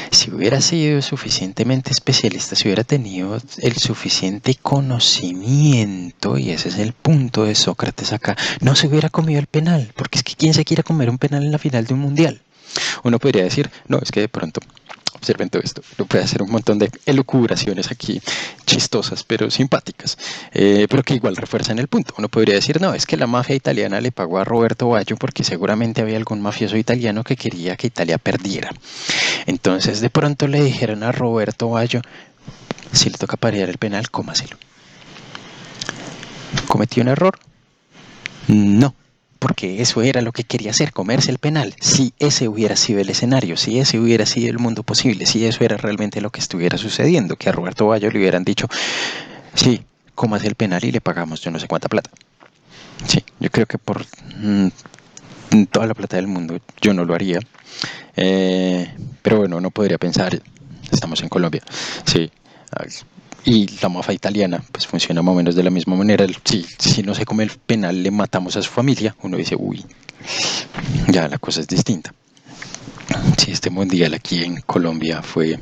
Si hubiera sido suficientemente especialista, si hubiera tenido el suficiente conocimiento, y ese es el punto de Sócrates acá, no se hubiera comido el penal, porque es que ¿quién se quiere comer un penal en la final de un mundial? Uno podría decir, no, es que de pronto, observen todo esto, uno puede hacer un montón de elucubraciones aquí, chistosas, pero simpáticas, pero que igual refuerzan el punto. Uno podría decir, no, es que la mafia italiana le pagó a Roberto Baggio porque seguramente había algún mafioso italiano que quería que Italia perdiera. Entonces de pronto le dijeron a Roberto Baggio, si le toca parear el penal, cómaselo. ¿Cometió un error? No, porque eso era lo que quería hacer, comerse el penal. Si ese hubiera sido el escenario, si ese hubiera sido el mundo posible, si eso era realmente lo que estuviera sucediendo, que a Roberto Baggio le hubieran dicho, sí, cómase el penal y le pagamos yo no sé cuánta plata. Sí, yo creo que por toda la plata del mundo yo no lo haría. Pero bueno, no podría pensar, estamos en Colombia, sí, Y la mafia italiana pues funciona más o menos de la misma manera. Si no se come el penal le matamos a su familia, uno dice, uy, ya la cosa es distinta. Sí, este mundial aquí en Colombia fue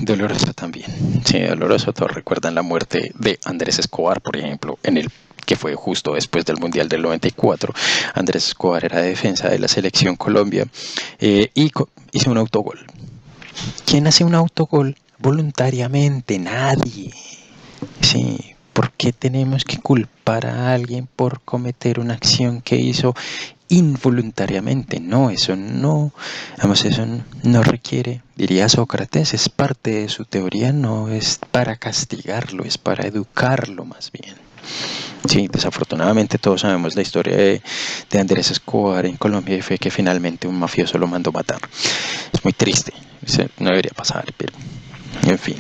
doloroso también. Sí, doloroso. Todos recuerdan la muerte de Andrés Escobar, por ejemplo, en el que fue justo después del Mundial del 94. Andrés Escobar era defensa de la selección Colombia y hizo un autogol. ¿Quién hace un autogol voluntariamente? Nadie. Sí, ¿por qué tenemos que culpar a alguien por cometer una acción que hizo involuntariamente? No, eso no requiere, diría Sócrates, es parte de su teoría, no es para castigarlo, es para educarlo más bien. Sí, desafortunadamente todos sabemos la historia de Andrés Escobar en Colombia y fue que finalmente un mafioso lo mandó matar. Es muy triste, no debería pasar, pero en fin.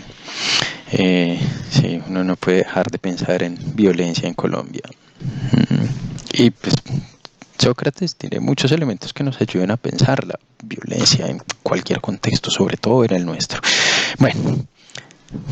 Sí, uno no puede dejar de pensar en violencia en Colombia. Y pues Sócrates tiene muchos elementos que nos ayudan a pensar la violencia en cualquier contexto, sobre todo en el nuestro. Bueno,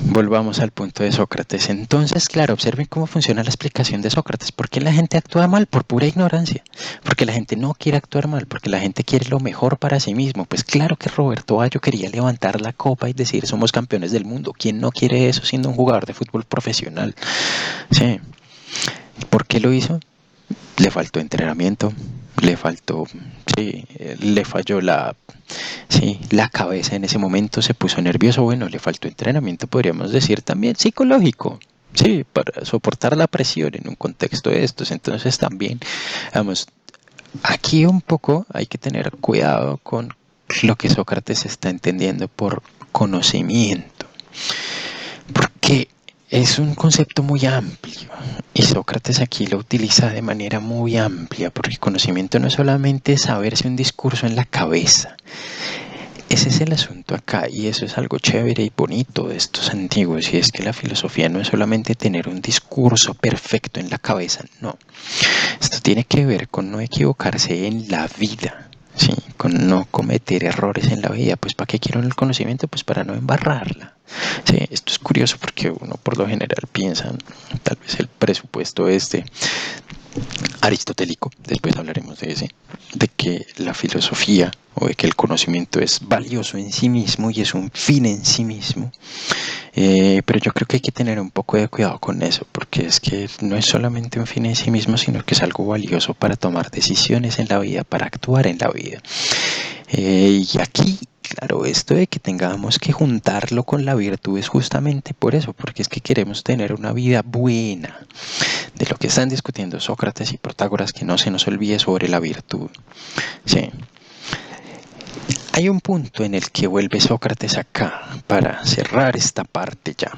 volvamos al punto de Sócrates. Entonces, claro, observen cómo funciona la explicación de Sócrates. ¿Por qué la gente actúa mal? Por pura ignorancia. Porque la gente no quiere actuar mal, porque la gente quiere lo mejor para sí mismo. Pues claro que Roberto Baggio quería levantar la copa y decir somos campeones del mundo. ¿Quién no quiere eso siendo un jugador de fútbol profesional? Sí. ¿Por qué lo hizo? Le faltó entrenamiento, le falló la cabeza en ese momento, se puso nervioso, bueno, le faltó entrenamiento, podríamos decir también psicológico, sí, para soportar la presión en un contexto de estos. Entonces también, vamos, aquí un poco hay que tener cuidado con lo que Sócrates está entendiendo por conocimiento, porque es un concepto muy amplio y Sócrates aquí lo utiliza de manera muy amplia, porque el conocimiento no es solamente saberse un discurso en la cabeza. Ese es el asunto acá y eso es algo chévere y bonito de estos antiguos, y es que la filosofía no es solamente tener un discurso perfecto en la cabeza, no. Esto tiene que ver con no equivocarse en la vida, ¿sí? Con no cometer errores en la vida. Pues ¿para qué quiero el conocimiento? Pues para no embarrarla. Sí, esto es curioso porque uno por lo general piensa, tal vez el presupuesto aristotélico, después hablaremos de ese, de que la filosofía o de que el conocimiento es valioso en sí mismo y es un fin en sí mismo. Pero yo creo que hay que tener un poco de cuidado con eso, porque es que no es solamente un fin en sí mismo, sino que es algo valioso para tomar decisiones en la vida, para actuar en la vida. Y aquí, claro, esto de que tengamos que juntarlo con la virtud es justamente por eso, porque es que queremos tener una vida buena. De lo que están discutiendo Sócrates y Protágoras, que no se nos olvide sobre la virtud. Sí. Hay un punto en el que vuelve Sócrates acá para cerrar esta parte ya.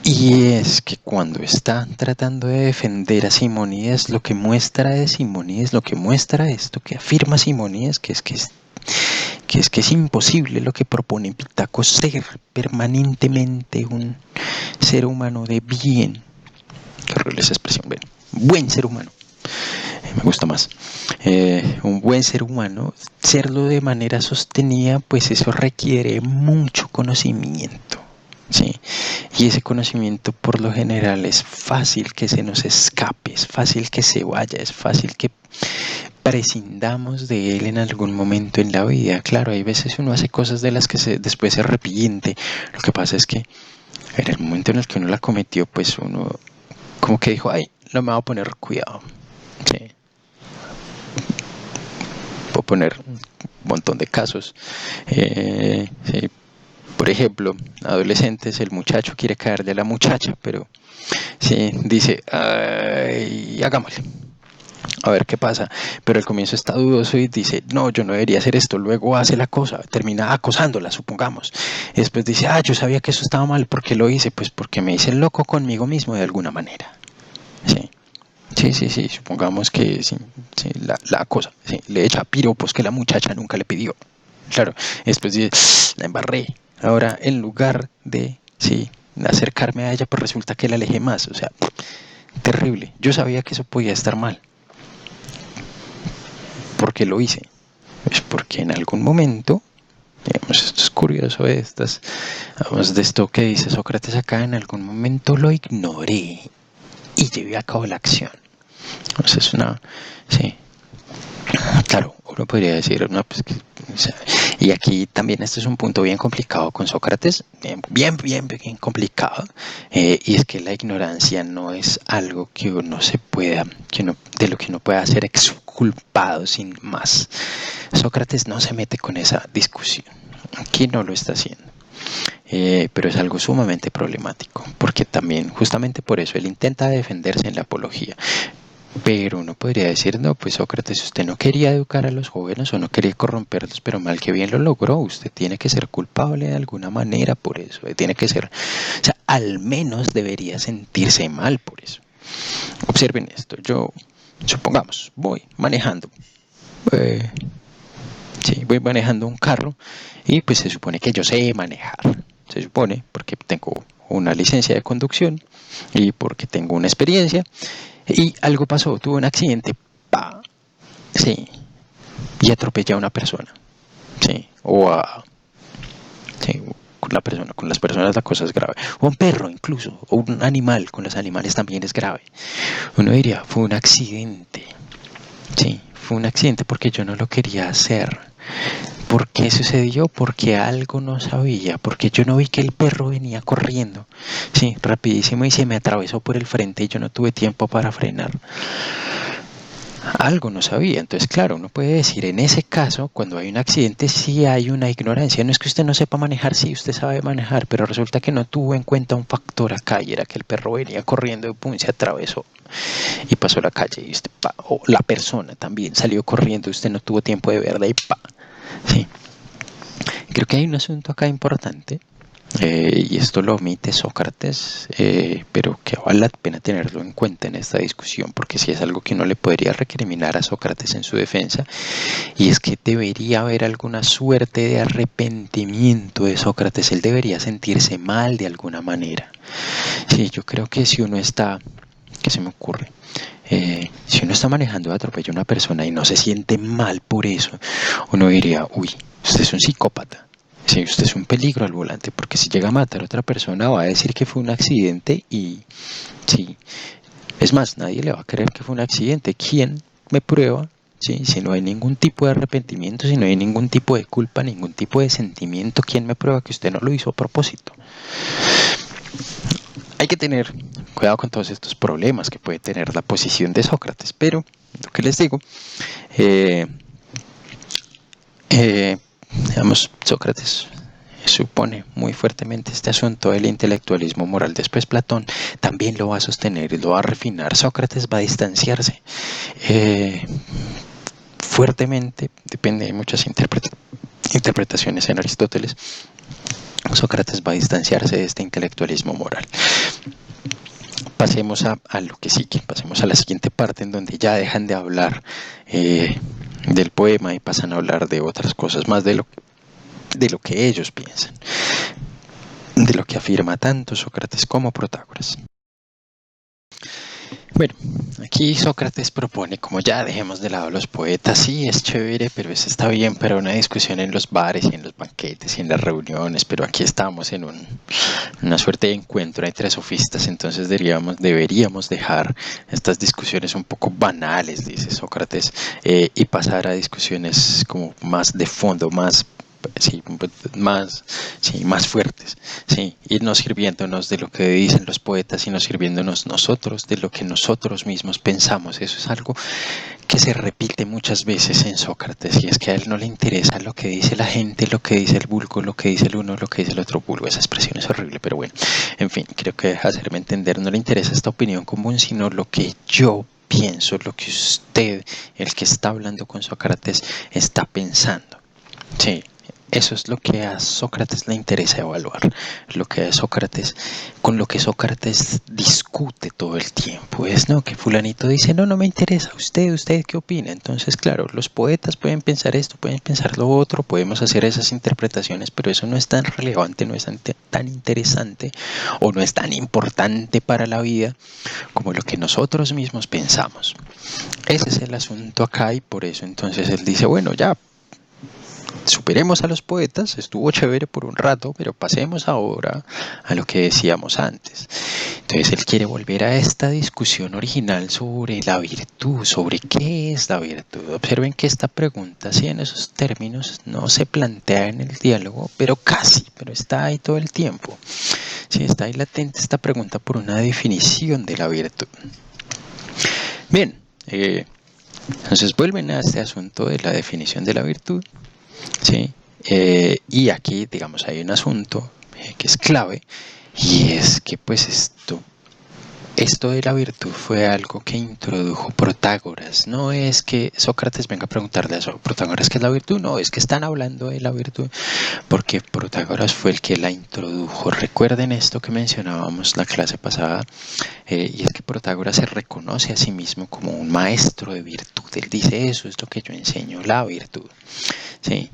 Y es que cuando está tratando de defender a Simónides, lo que muestra de Simónides, lo que muestra esto, que afirma Simónides, que es imposible lo que propone Pitágoras, ser permanentemente un ser humano de bien. Qué horrible esa expresión, ven. Buen ser humano. Me gusta más. Un buen ser humano, serlo de manera sostenida, pues eso requiere mucho conocimiento. ¿Sí? Y ese conocimiento por lo general es fácil que se nos escape, es fácil que se vaya, es fácil que prescindamos de él en algún momento en la vida. Claro, hay veces uno hace cosas de las que después se arrepiente. Lo que pasa es que en el momento en el que uno la cometió, pues uno como que dijo, ay, no me voy a poner cuidado. Sí. Puedo poner un montón de casos. Sí. Por ejemplo, adolescentes, el muchacho quiere caerle a la muchacha, pero sí, dice, ay, hagámosle. A ver qué pasa, pero al comienzo está dudoso y dice, no, yo no debería hacer esto, luego hace la cosa, termina acosándola, supongamos, y después dice, yo sabía que eso estaba mal, ¿por qué lo hice? Pues porque me hice loco conmigo mismo de alguna manera, sí, supongamos que sí, la cosa, sí, le echa piropos que la muchacha nunca le pidió, claro, después dice, la embarré, ahora en lugar de, sí, acercarme a ella, pues resulta que la alejé más, o sea, terrible, yo sabía que eso podía estar mal. ¿Por qué lo hice? Pues porque en algún momento Digamos, esto es curioso, vamos, de esto que dice Sócrates acá, en algún momento lo ignoré y llevé a cabo la acción. Entonces, sí, claro, uno podría decir, no, pues, o sea, y aquí también este es un punto bien complicado con Sócrates, bien complicado, y es que la ignorancia no es algo que uno se pueda, de lo que uno pueda ser exculpado sin más. Sócrates no se mete con esa discusión, aquí no lo está haciendo. Pero es algo sumamente problemático, porque también, justamente por eso, él intenta defenderse en la apología. Pero uno podría decir, no, pues Sócrates, usted no quería educar a los jóvenes o no quería corromperlos, pero mal que bien lo logró. Usted tiene que ser culpable de alguna manera por eso. Tiene que ser, o sea, al menos debería sentirse mal por eso. Observen esto, yo, supongamos, voy manejando. Sí, voy manejando un carro y pues se supone que yo sé manejar. Se supone, porque tengo una licencia de conducción y porque tengo una experiencia. Y algo pasó, tuve un accidente, ¡pa! Sí, y atropellé a una persona, sí, sí, con las personas la cosa es grave, o un perro incluso, o un animal, con los animales también es grave. Uno diría, fue un accidente, sí, fue un accidente porque yo no lo quería hacer. ¿Por qué sucedió? Porque algo no sabía, porque yo no vi que el perro venía corriendo, sí, rapidísimo y se me atravesó por el frente y yo no tuve tiempo para frenar. Algo no sabía. Entonces, claro, uno puede decir, en ese caso, cuando hay un accidente, sí hay una ignorancia. No es que usted no sepa manejar, sí, usted sabe manejar, pero resulta que no tuvo en cuenta un factor acá y era que el perro venía corriendo y pum, se atravesó y pasó la calle y usted, pa, o la persona también salió corriendo y usted no tuvo tiempo de verla y pa. Sí. Creo que hay un asunto acá importante. Y esto lo omite Sócrates, pero que vale la pena tenerlo en cuenta en esta discusión, porque si es algo que uno le podría recriminar a Sócrates en su defensa, y es que debería haber alguna suerte de arrepentimiento de Sócrates, él debería sentirse mal de alguna manera. Sí, yo creo que si uno está, ¿qué se me ocurre? Si uno está manejando de atropello a una persona y no se siente mal por eso, uno diría, uy, usted es un psicópata. Si usted es un peligro al volante, porque si llega a matar a otra persona va a decir que fue un accidente y sí, es más, nadie le va a creer que fue un accidente. ¿Quién me prueba? Sí, si no hay ningún tipo de arrepentimiento, si no hay ningún tipo de culpa, ningún tipo de sentimiento, ¿quién me prueba que usted no lo hizo a propósito? Hay que tener cuidado con todos estos problemas que puede tener la posición de Sócrates, pero lo que les digo, eh, digamos, Sócrates supone muy fuertemente este asunto del intelectualismo moral. Después Platón también lo va a sostener y lo va a refinar. Sócrates va a distanciarse fuertemente, depende de muchas interpretaciones en Aristóteles. Sócrates va a distanciarse de este intelectualismo moral. Pasemos a lo que sigue, pasemos a la siguiente parte en donde ya dejan de hablar del poema y pasan a hablar de otras cosas, más de lo que ellos piensan, de lo que afirma tanto Sócrates como Protágoras. Bueno, aquí Sócrates propone, como ya dejemos de lado los poetas, sí, es chévere, pero eso está bien para una discusión en los bares y en los banquetes y en las reuniones, pero aquí estamos en una suerte de encuentro entre sofistas, entonces deberíamos dejar estas discusiones un poco banales, dice Sócrates, y pasar a discusiones como más de fondo, sí, más fuertes, sí, irnos sirviéndonos de lo que dicen los poetas y nos sirviéndonos nosotros de lo que nosotros mismos pensamos. Eso es algo que se repite muchas veces en Sócrates, y es que a él no le interesa lo que dice la gente, lo que dice el vulgo, lo que dice el uno, lo que dice el otro vulgo. Esa expresión es horrible, pero bueno, en fin, creo que deja hacerme entender, no le interesa esta opinión común, sino lo que yo pienso, lo que usted, el que está hablando con Sócrates, está pensando. Sí, eso es lo que a Sócrates le interesa evaluar, con lo que Sócrates discute todo el tiempo. Es no que fulanito dice, no me interesa, usted qué opina. Entonces, claro, los poetas pueden pensar esto, pueden pensar lo otro, podemos hacer esas interpretaciones, pero eso no es tan relevante, no es tan interesante o no es tan importante para la vida como lo que nosotros mismos pensamos. Ese es el asunto acá y por eso entonces él dice, bueno, ya, superemos a los poetas, estuvo chévere por un rato, pero pasemos ahora a lo que decíamos antes. Entonces él quiere volver a esta discusión original sobre la virtud, sobre qué es la virtud. Observen que esta pregunta, sí, en esos términos, no se plantea en el diálogo, pero casi, pero está ahí todo el tiempo. Sí, está ahí latente esta pregunta por una definición de la virtud. Bien, entonces vuelven a este asunto de la definición de la virtud, ¿sí? Y aquí, digamos, hay un asunto que es clave, y es que pues esto de la virtud fue algo que introdujo Protágoras. No es que Sócrates venga a preguntarle a Protágoras qué es la virtud, no, es que están hablando de la virtud porque Protágoras fue el que la introdujo. Recuerden esto que mencionábamos la clase pasada, y es que Protágoras se reconoce a sí mismo como un maestro de virtud. Él dice, eso es lo que yo enseño, la virtud. ¿Sí?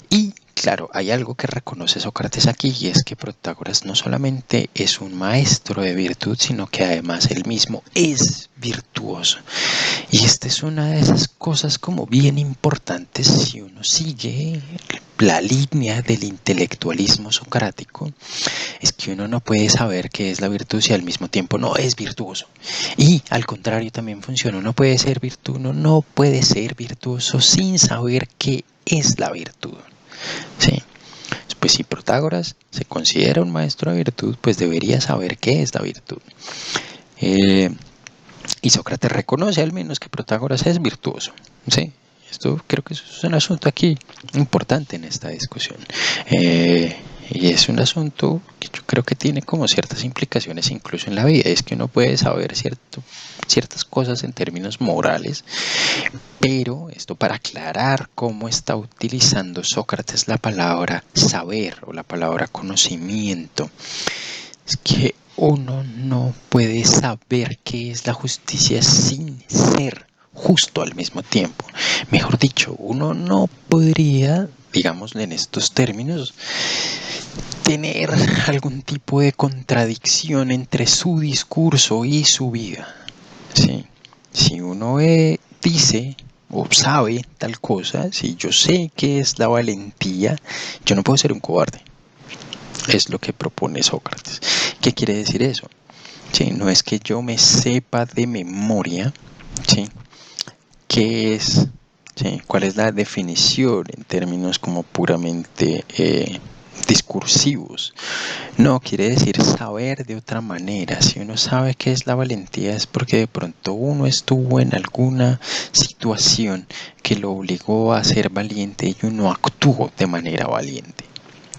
Y claro, hay algo que reconoce Sócrates aquí, y es que Protágoras no solamente es un maestro de virtud, sino que además él mismo es virtuoso. Y esta es una de esas cosas como bien importantes si uno sigue la línea del intelectualismo socrático, es que uno no puede saber qué es la virtud si al mismo tiempo no es virtuoso. Y al contrario también funciona, uno puede ser virtud, uno no puede ser virtuoso sin saber qué es la virtud. Sí. Pues si Protágoras se considera un maestro de virtud, pues debería saber qué es la virtud. Y Sócrates reconoce al menos que Protágoras es virtuoso. ¿Sí? Esto creo que es un asunto aquí importante en esta discusión. Y es un asunto que yo creo que tiene como ciertas implicaciones incluso en la vida. Es que uno puede saber ciertas cosas en términos morales, pero esto para aclarar cómo está utilizando Sócrates la palabra saber o la palabra conocimiento. Es que uno no puede saber qué es la justicia sin ser justo al mismo tiempo. Mejor dicho, uno no podría, digámosle en estos términos, tener algún tipo de contradicción entre su discurso y su vida. ¿Sí? Si uno dice o sabe tal cosa, si yo sé qué es la valentía, yo no puedo ser un cobarde. Es lo que propone Sócrates. ¿Qué quiere decir eso? Sí, no es que yo me sepa de memoria, ¿sí? ¿Qué es? ¿Sí? ¿Cuál es la definición en términos como puramente discursivos? No, quiere decir saber de otra manera. Si uno sabe qué es la valentía es porque de pronto uno estuvo en alguna situación que lo obligó a ser valiente y uno actuó de manera valiente.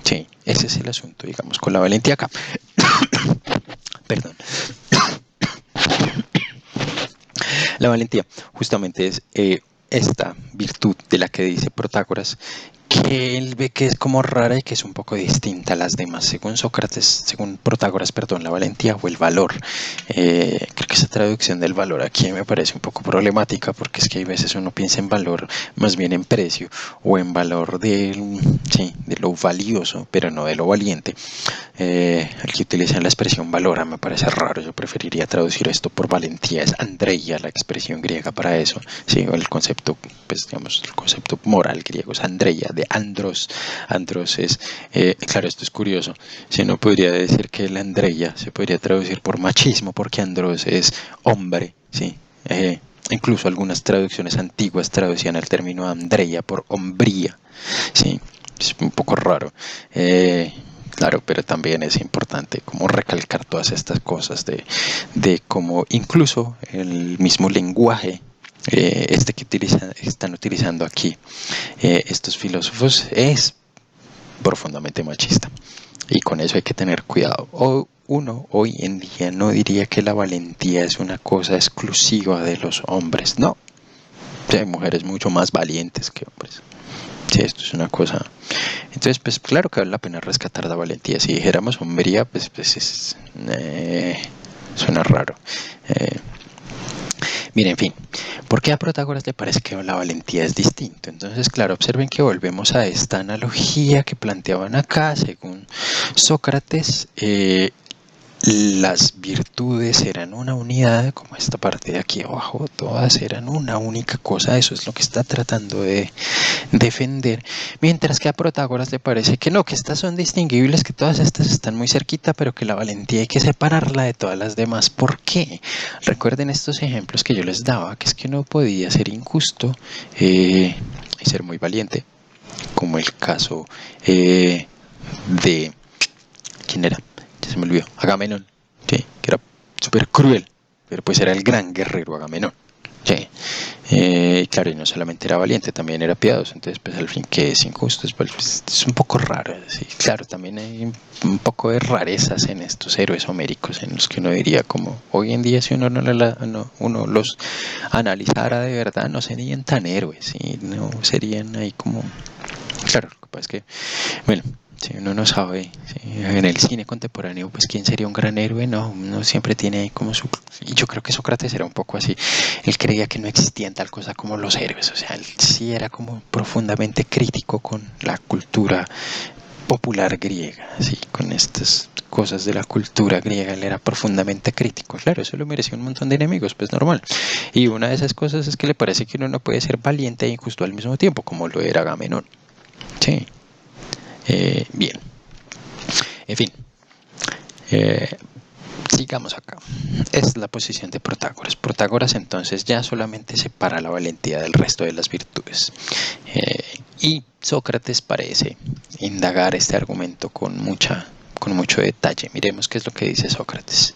Sí, ese es el asunto, digamos, con la valentía acá. Perdón. La valentía justamente es esta virtud de la que dice Protágoras, que él ve que es como rara y que es un poco distinta a las demás. Según Protágoras, la valentía o el valor. Creo que esa traducción del valor aquí me parece un poco problemática, porque es que hay veces uno piensa en valor más bien en precio o en valor de lo valioso, pero no de lo valiente. El que utilizan la expresión valora me parece raro. Yo preferiría traducir esto por valentía. Es andreia la expresión griega para eso. Sí, el concepto, pues digamos, el concepto moral griego es andreia, de andros. Andros es, claro, esto es curioso. Si no podría decir que la andreia se podría traducir por machismo, porque andros es hombre, sí. Incluso algunas traducciones antiguas traducían el término andreia por hombría, sí. Es un poco raro. Claro, pero también es importante como recalcar todas estas cosas de cómo incluso el mismo lenguaje que están utilizando aquí estos filósofos es profundamente machista, y con eso hay que tener cuidado. Uno hoy en día no diría que la valentía es una cosa exclusiva de los hombres, no. Hay mujeres mucho más valientes que hombres. Sí, esto es una cosa. Entonces, pues claro que vale la pena rescatar la valentía. Si dijéramos hombría, pues suena raro. Miren, en fin, ¿por qué a Protágoras le parece que la valentía es distinto? Entonces, claro, observen que volvemos a esta analogía que planteaban acá, según Sócrates. las virtudes eran una unidad, como esta parte de aquí abajo, todas eran una única cosa. Eso es lo que está tratando de defender, mientras que a Protágoras le parece que no, que estas son distinguibles, que todas estas están muy cerquita, pero que la valentía hay que separarla de todas las demás. ¿Por qué? Recuerden estos ejemplos que yo les daba, que es que uno podía ser injusto y ser muy valiente, como el caso de... ¿Quién era? Ya se me olvidó. Agamenón, sí, que era súper cruel, pero pues era el gran guerrero Agamenón. Sí. Claro, y no solamente era valiente, también era piadoso. Entonces, pues al fin, que es injusto, pues, es un poco raro. Sí. Claro, también hay un poco de rarezas en estos héroes homéricos, en los que uno diría, como hoy en día, si uno uno los analizara de verdad, no serían tan héroes, ¿sí? No serían ahí como. Claro, lo que pasa es que, bueno, si uno no sabe, ¿sí? En el cine contemporáneo, pues quién sería un gran héroe, no, uno siempre tiene ahí como su... Y yo creo que Sócrates era un poco así, él creía que no existían tal cosa como los héroes, o sea, él sí era como profundamente crítico con la cultura popular griega, así, con estas cosas de la cultura griega, él era profundamente crítico. Claro, eso lo merecía un montón de enemigos, pues normal. Y una de esas cosas es que le parece que uno no puede ser valiente e injusto al mismo tiempo, como lo era Agamenón. Sí. Bien. En fin. Eh, sigamos acá. Es la posición de Protágoras. Protágoras entonces ya solamente separa la valentía del resto de las virtudes. Y Sócrates parece indagar este argumento con mucho detalle. Miremos qué es lo que dice Sócrates.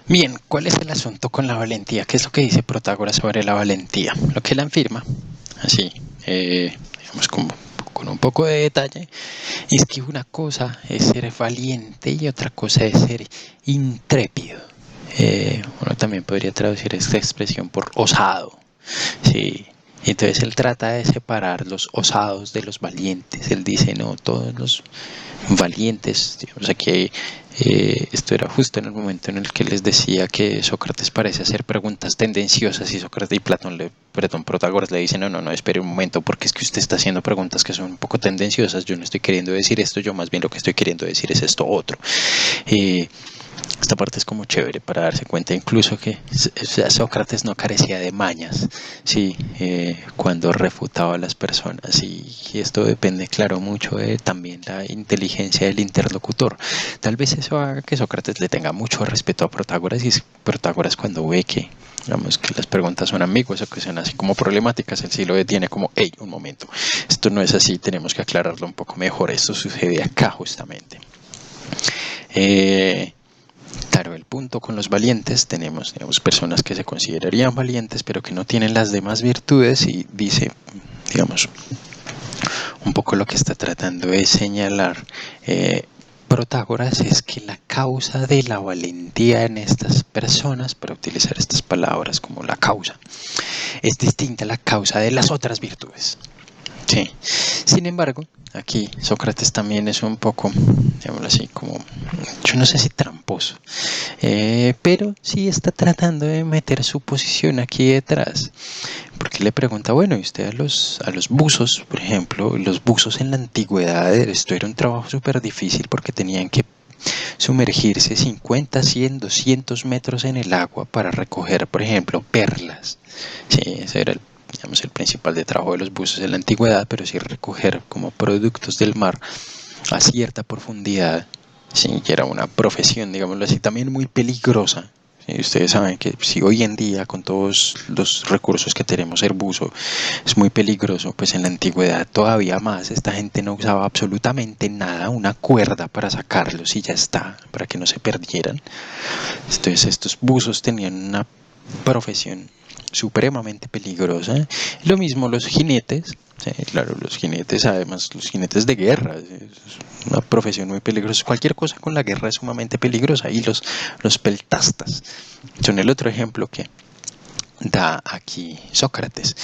Bien, ¿cuál es el asunto con la valentía? ¿Qué es lo que dice Protágoras sobre la valentía? Lo que él afirma, así, digamos con un poco de detalle, es que una cosa es ser valiente y otra cosa es ser intrépido. Uno también podría traducir esta expresión por osado. Sí. Entonces él trata de separar los osados de los valientes. Él dice, no, todos los valientes, digamos aquí, esto era justo en el momento en el que les decía que Sócrates parece hacer preguntas tendenciosas y Sócrates y Protágoras le dicen, no, espere un momento, porque es que usted está haciendo preguntas que son un poco tendenciosas, yo no estoy queriendo decir esto, yo más bien lo que estoy queriendo decir es esto otro. Esta parte es como chévere para darse cuenta incluso que Sócrates no carecía de mañas, sí, cuando refutaba a las personas, y esto depende, claro, mucho de también la inteligencia del interlocutor. Tal vez eso haga que Sócrates le tenga mucho respeto a Protágoras, y Protágoras cuando ve que, digamos, que las preguntas son ambiguas o que son así como problemáticas, él sí lo detiene como, hey, un momento, esto no es así, tenemos que aclararlo un poco mejor, esto sucede acá justamente. Claro, el punto con los valientes, tenemos, digamos, personas que se considerarían valientes pero que no tienen las demás virtudes, y dice, digamos, un poco lo que está tratando de señalar Protágoras es que la causa de la valentía en estas personas, para utilizar estas palabras como la causa, es distinta a la causa de las otras virtudes. Sí. Sin embargo, aquí Sócrates también es un poco, digámoslo así, como, yo no sé si tramposo, pero sí está tratando de meter su posición aquí detrás, porque le pregunta, bueno, y usted a los buzos, por ejemplo, los buzos en la antigüedad, esto era un trabajo súper difícil porque tenían que sumergirse 50, 100, 200 metros en el agua para recoger, por ejemplo, perlas. Sí, ese era digamos, el principal de trabajo de los buzos en la antigüedad, pero sí recoger como productos del mar a cierta profundidad. Sí, que era una profesión, digámoslo así, también muy peligrosa. Sí, ustedes saben que si hoy en día con todos los recursos que tenemos ser buzo es muy peligroso, pues en la antigüedad todavía más. Esta gente no usaba absolutamente nada, una cuerda para sacarlos y ya está, para que no se perdieran. Entonces estos buzos tenían una profesión supremamente peligrosa. Lo mismo los jinetes. Sí, claro, los jinetes, además, los jinetes de guerra, es una profesión muy peligrosa. Cualquier cosa con la guerra es sumamente peligrosa. Y los peltastas son el otro ejemplo que da aquí Sócrates.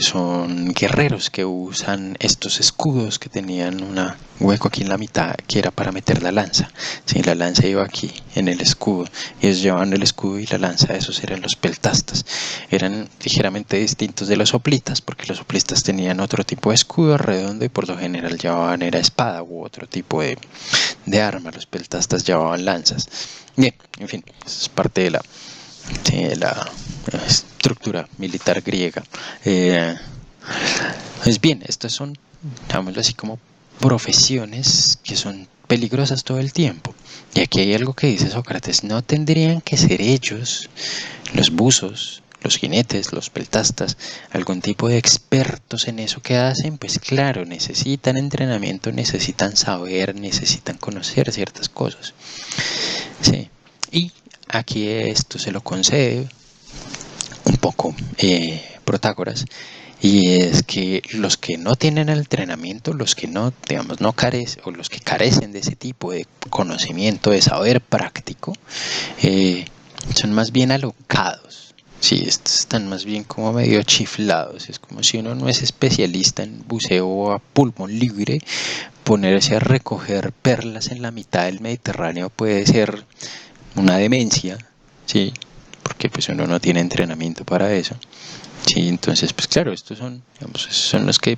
Son guerreros que usan estos escudos que tenían un hueco aquí en la mitad que era para meter la lanza. Sí, la lanza iba aquí en el escudo y ellos llevaban el escudo y la lanza. Esos eran los peltastas. Eran ligeramente distintos de los hoplitas porque los hoplitas tenían otro tipo de escudo redondo y por lo general llevaban era espada u otro tipo de arma. Los peltastas llevaban lanzas. Bien, en fin, eso es parte de la estructura militar griega. Pues bien, estas son, digámoslo así, como profesiones que son peligrosas todo el tiempo. Y aquí hay algo que dice Sócrates: no tendrían que ser ellos, los buzos, los jinetes, los peltastas, algún tipo de expertos en eso que hacen. Pues claro, necesitan entrenamiento, necesitan saber, necesitan conocer ciertas cosas. Sí. Y aquí esto se lo concede un poco Protágoras, y es que los que no tienen entrenamiento, los que no, digamos, no carecen, o los que carecen de ese tipo de conocimiento, de saber práctico, son más bien alocados. Sí, estos están más bien como medio chiflados. Es como si uno no es especialista en buceo a pulmón libre, ponerse a recoger perlas en la mitad del Mediterráneo puede ser una demencia, ¿sí? Porque pues uno no tiene entrenamiento para eso. Sí, entonces pues claro, estos son, digamos, son los que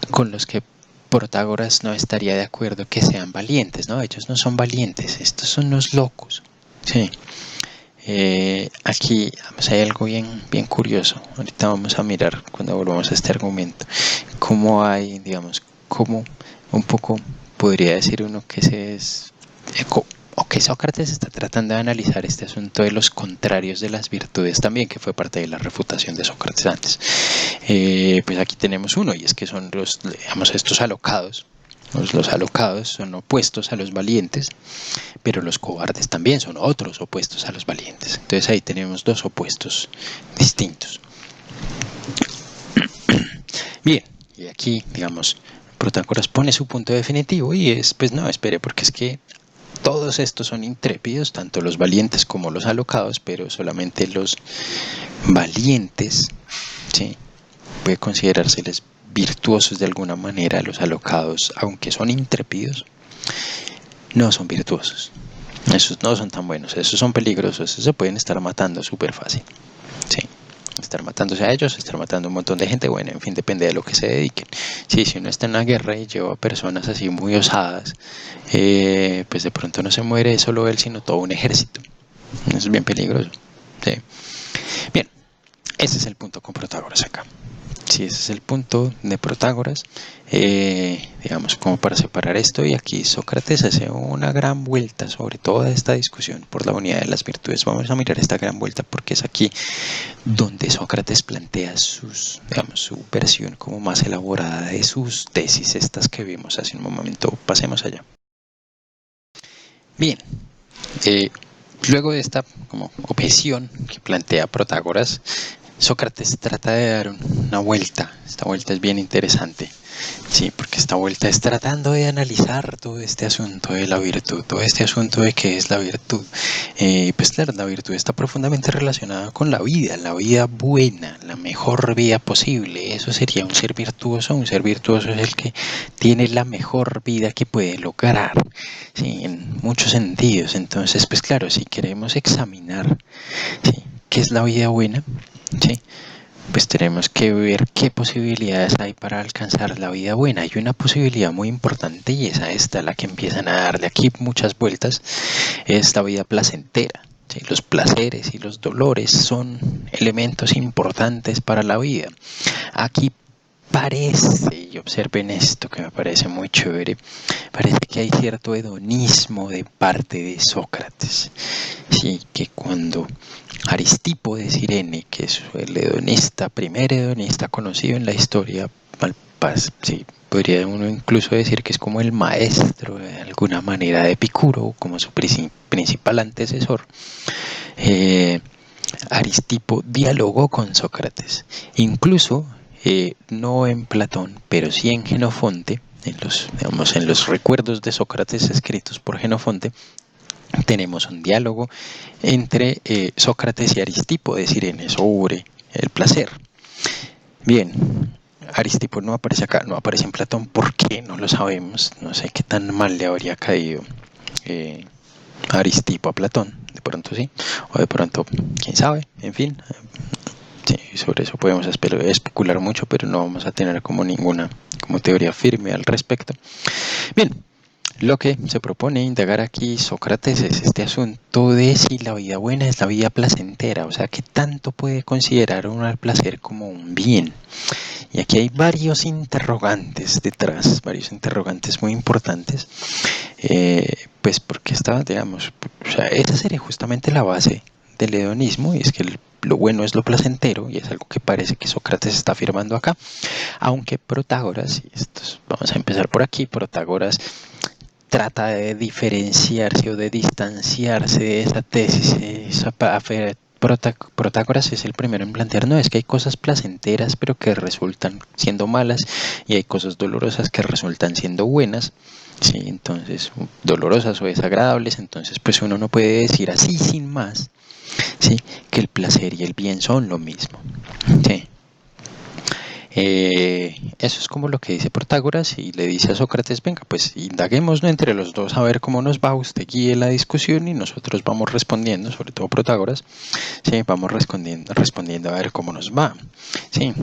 con los que Protágoras no estaría de acuerdo que sean valientes, ¿no? Ellos no son valientes, estos son los locos. Sí. Aquí vamos, hay algo bien curioso. Ahorita vamos a mirar cuando volvamos a este argumento cómo hay, digamos, cómo un poco podría decir uno que se es o que Sócrates está tratando de analizar este asunto de los contrarios de las virtudes también, que fue parte de la refutación de Sócrates antes. Pues aquí tenemos uno, y es que son los, digamos, estos alocados. Los alocados son opuestos a los valientes, pero los cobardes también son otros opuestos a los valientes. Entonces ahí tenemos dos opuestos distintos. Bien, y aquí, digamos, Protágoras pone su punto definitivo y es, pues no, espere, porque es que todos estos son intrépidos, tanto los valientes como los alocados, pero solamente los valientes, ¿sí?, puede considerárseles virtuosos de alguna manera. Los alocados, aunque son intrépidos, no son virtuosos. Esos no son tan buenos, esos son peligrosos, esos se pueden estar matando súper fácil. Sí, estar matándose a ellos, estar matando a un montón de gente, bueno, en fin, depende de lo que se dediquen. Sí, si uno está en una guerra y lleva personas así muy osadas, pues de pronto no se muere solo él, sino todo un ejército. Eso es bien peligroso. Sí. Bien, ese es el punto con Protágoras acá. Sí, ese es el punto de Protágoras, digamos, como para separar esto. Y aquí Sócrates hace una gran vuelta sobre toda esta discusión por la unidad de las virtudes. Vamos a mirar esta gran vuelta porque es aquí donde Sócrates plantea sus, digamos, su versión como más elaborada de sus tesis, estas que vimos hace un momento. Pasemos allá. Bien, luego de esta como objeción que plantea Protágoras, Sócrates trata de dar una vuelta. Esta vuelta es bien interesante, sí, porque esta vuelta es tratando de analizar todo este asunto de la virtud, todo este asunto de qué es la virtud. Pues claro, la virtud está profundamente relacionada con la vida buena, la mejor vida posible. Eso sería un ser virtuoso. Un ser virtuoso es el que tiene la mejor vida que puede lograr, sí, en muchos sentidos. Entonces, pues claro, si queremos examinar, sí, qué es la vida buena, sí, pues tenemos que ver qué posibilidades hay para alcanzar la vida buena. Hay una posibilidad muy importante y esa es la que empiezan a darle aquí muchas vueltas, es la vida placentera. Sí, los placeres y los dolores son elementos importantes para la vida. Aquí parece, y observen esto que me parece muy chévere, parece que hay cierto hedonismo de parte de Sócrates. Sí, que cuando Aristipo de Cirene, que es el hedonista, primer hedonista conocido en la historia, sí, podría uno incluso decir que es como el maestro de alguna manera de Epicuro, como su principal antecesor, Aristipo dialogó con Sócrates, incluso no en Platón, pero sí en Jenofonte, digamos, en los recuerdos de Sócrates escritos por Jenofonte. tenemos un diálogo entre Sócrates y Aristipo de Cirene sobre el placer. Bien, Aristipo no aparece acá, no aparece en Platón. ¿Por qué? No lo sabemos. No sé qué tan mal le habría caído Aristipo a Platón. De pronto sí, o de pronto, quién sabe. En fin, sí, sobre eso podemos especular mucho, pero no vamos a tener como ninguna teoría firme al respecto. Bien, lo que se propone indagar aquí Sócrates es este asunto de si la vida buena es la vida placentera, o sea, qué tanto puede considerar uno al placer como un bien. Y aquí hay varios interrogantes detrás, varios interrogantes muy importantes, pues porque está, digamos, o sea, esa sería justamente la base del hedonismo, y es que lo bueno es lo placentero, y es algo que parece que Sócrates está afirmando acá, aunque Protágoras, y vamos a empezar por aquí, Protágoras trata de diferenciarse o de distanciarse de esa tesis. Protágoras es el primero en plantear, no, es que hay cosas placenteras pero que resultan siendo malas, y hay cosas dolorosas que resultan siendo buenas. Sí, entonces, dolorosas o desagradables. Entonces, pues uno no puede decir así sin más, ¿sí?, que el placer y el bien son lo mismo. Sí. Eso es como lo que dice Protágoras, y le dice a Sócrates, venga, pues indaguemos, ¿no?, entre los dos a ver cómo nos va, usted guíe la discusión y nosotros vamos respondiendo, sobre todo Protágoras, sí, vamos respondiendo a ver cómo nos va, sí.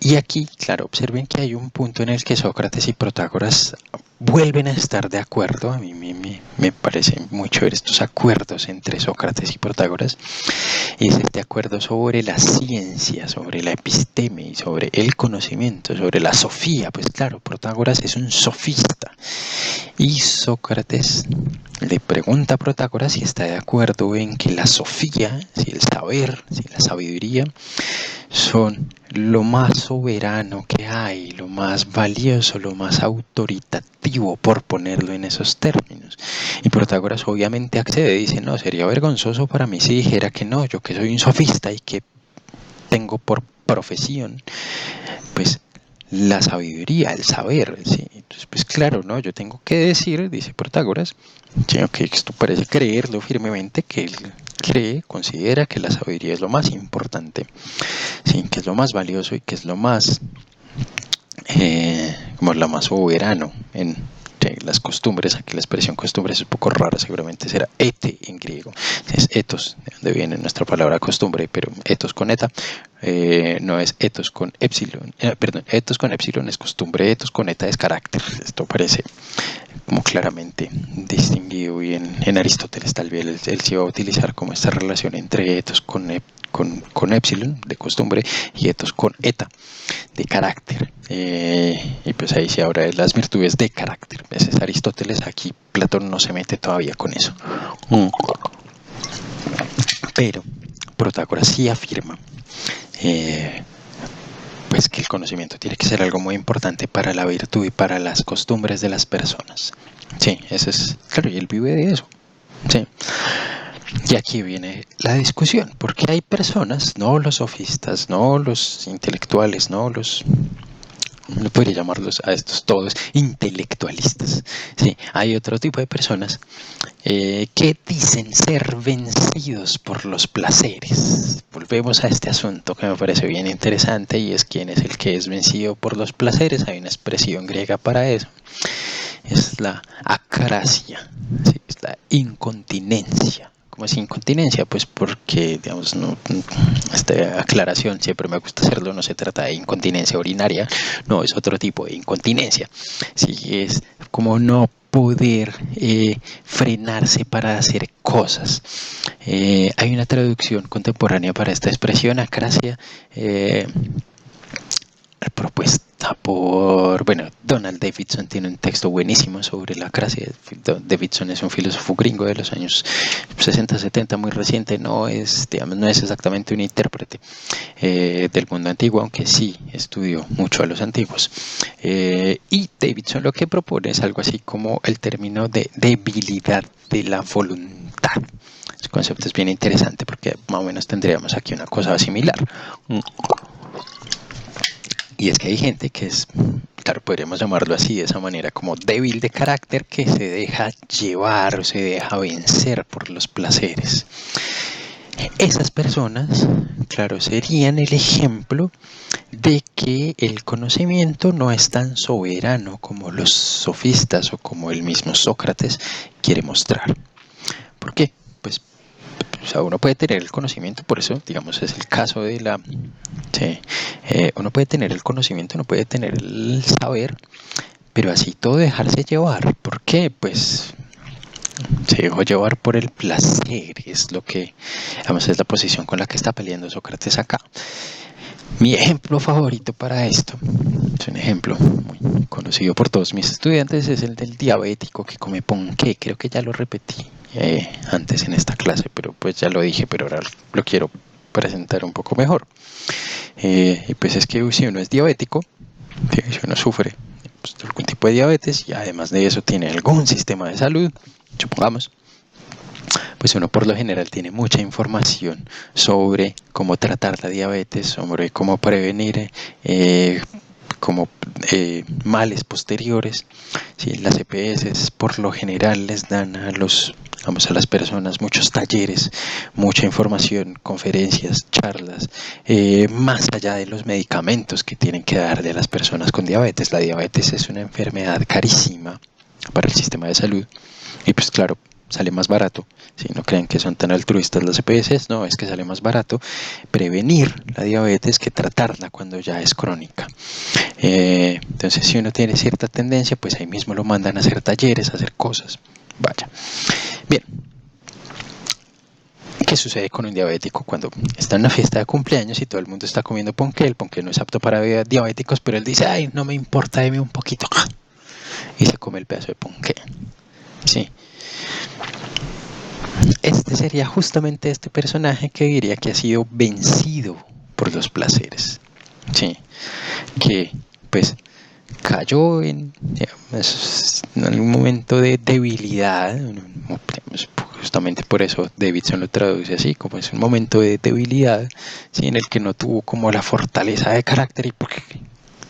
Y aquí, claro, observen que hay un punto en el que Sócrates y Protágoras vuelven a estar de acuerdo. A mí me parecen muy chéveres estos acuerdos entre Sócrates y Protágoras. Y es este acuerdo sobre la ciencia, sobre la episteme y sobre el conocimiento, sobre la sofía. Pues claro, Protágoras es un sofista. Y Sócrates le pregunta a Protágoras si está de acuerdo en que la sofía, si el saber, si la sabiduría, son lo más soberano que hay, lo más valioso, lo más autoritativo, por ponerlo en esos términos. Y Protágoras obviamente accede, dice, no, sería vergonzoso para mí si dijera que no, yo que soy un sofista y que tengo por profesión, pues, la sabiduría, el saber, ¿sí? Entonces, pues claro, ¿no?, yo tengo que decir, dice Protágoras, sí, que esto parece creerlo firmemente, que él considera que la sabiduría es lo más importante, sí, que es lo más valioso y que es lo más, como lo más soberano en las costumbres. Aquí la expresión costumbres es un poco rara, seguramente será ete en griego, es etos, de donde viene nuestra palabra costumbre, pero etos con eta, no es etos con epsilon, perdón, etos con epsilon es costumbre, etos con eta es carácter. Esto parece como claramente distinguido, y en Aristóteles tal vez él se iba a utilizar como esta relación entre etos con epsilon de costumbre y etos con eta de carácter, y pues ahí se habla de las virtudes de carácter. Ese es Aristóteles, aquí Platón no se mete todavía con eso. Pero Protágoras sí afirma pues que el conocimiento tiene que ser algo muy importante para la virtud y para las costumbres de las personas. Sí, eso es claro, y él vive de eso. Sí. Y aquí viene la discusión, porque hay personas, no los sofistas, no los intelectuales, no los, no podría llamarlos a estos todos intelectualistas. Sí, hay otro tipo de personas que dicen ser vencidos por los placeres. Volvemos a este asunto que me parece bien interesante, y es quién es el que es vencido por los placeres. Hay una expresión griega para eso. Es la acrasia, ¿sí?, es la incontinencia. ¿Cómo es incontinencia? Pues porque, digamos, no, esta aclaración siempre me gusta hacerlo, no se trata de incontinencia urinaria, no, es otro tipo de incontinencia. Sí, es como no poder frenarse para hacer cosas. Hay una traducción contemporánea para esta expresión, acrasia, propuesta por, bueno, Donald Davidson tiene un texto buenísimo sobre la acrasia. Davidson es un filósofo gringo de los años 60-70, muy reciente, no es, digamos, no es exactamente un intérprete del mundo antiguo, aunque sí estudió mucho a los antiguos. Y Davidson lo que propone es algo así como el término de debilidad de la voluntad. Ese concepto es bien interesante porque más o menos tendríamos aquí una cosa similar. Y es que hay gente que es claro, podríamos llamarlo así, de esa manera, como débil de carácter que se deja llevar o se deja vencer por los placeres. Esas personas, claro, serían el ejemplo de que el conocimiento no es tan soberano como los sofistas o como el mismo Sócrates quiere mostrar. ¿Por qué? Pues o sea, uno puede tener el conocimiento, por eso, digamos, es el caso de la... Sí, uno puede tener el conocimiento, uno puede tener el saber, pero así todo dejarse llevar. ¿Por qué? Pues se dejó llevar por el placer, es lo que, digamos, es la posición con la que está peleando Sócrates acá. Mi ejemplo favorito para esto, es un ejemplo muy conocido por todos mis estudiantes, es el del diabético que come ponqué. Creo que ya lo repetí antes en esta clase, pero pues ya lo dije, pero ahora lo quiero presentar un poco mejor. Y pues es que si uno es diabético, si uno sufre pues, algún tipo de diabetes y además de eso tiene algún sistema de salud, supongamos, pues uno por lo general tiene mucha información sobre cómo tratar la diabetes, sobre cómo prevenir males posteriores. ¿Sí? Las EPS por lo general les dan a las personas muchos talleres, mucha información, conferencias, charlas, más allá de los medicamentos que tienen que darle a las personas con diabetes. La diabetes es una enfermedad carísima para el sistema de salud y pues claro, sale más barato. Si no creen que son tan altruistas las EPS, no, es que sale más barato prevenir la diabetes que tratarla cuando ya es crónica. Entonces, si uno tiene cierta tendencia, pues ahí mismo lo mandan a hacer talleres, a hacer cosas. Vaya. Bien. ¿Qué sucede con un diabético cuando está en una fiesta de cumpleaños y todo el mundo está comiendo ponqué? El ponqué no es apto para diabéticos, pero él dice, ay, no me importa, deme un poquito. Y se come el pedazo de ponqué. Sí. Este sería justamente este personaje que diría que ha sido vencido por los placeres. Sí. Que, pues, cayó digamos, en algún momento de debilidad, justamente por eso Davidson lo traduce así, como es un momento de debilidad, ¿sí? En el que no tuvo como la fortaleza de carácter y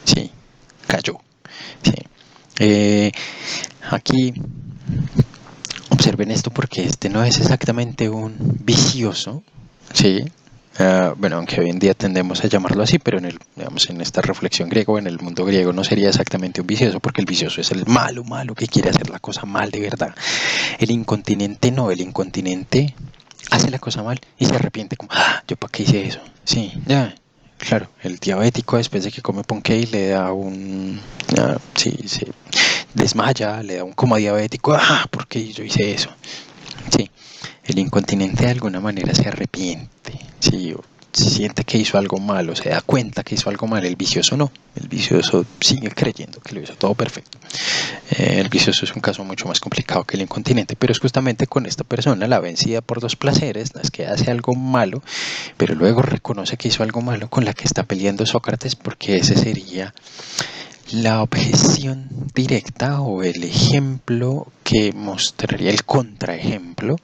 sí, cayó. Sí. Aquí observen esto porque este no es exactamente un vicioso, ¿sí? Bueno, aunque hoy en día tendemos a llamarlo así, pero en esta reflexión griega o en el mundo griego no sería exactamente un vicioso, porque el vicioso es el malo que quiere hacer la cosa mal de verdad. El incontinente no, el incontinente hace la cosa mal y se arrepiente como, ¿yo para qué hice eso? Sí, ya, claro, el diabético después de que come ponqué le da sí, desmaya, le da un coma diabético, ¿por qué yo hice eso? Sí, el incontinente de alguna manera se arrepiente, sí, o siente que hizo algo malo, se da cuenta que hizo algo mal. El vicioso no, el vicioso sigue creyendo que lo hizo todo perfecto. El vicioso es un caso mucho más complicado que el incontinente, pero es justamente con esta persona, la vencida por los placeres, no es que hace algo malo, pero luego reconoce que hizo algo malo, con la que está peleando Sócrates, porque ese sería la objeción directa o el ejemplo que mostraría, el contraejemplo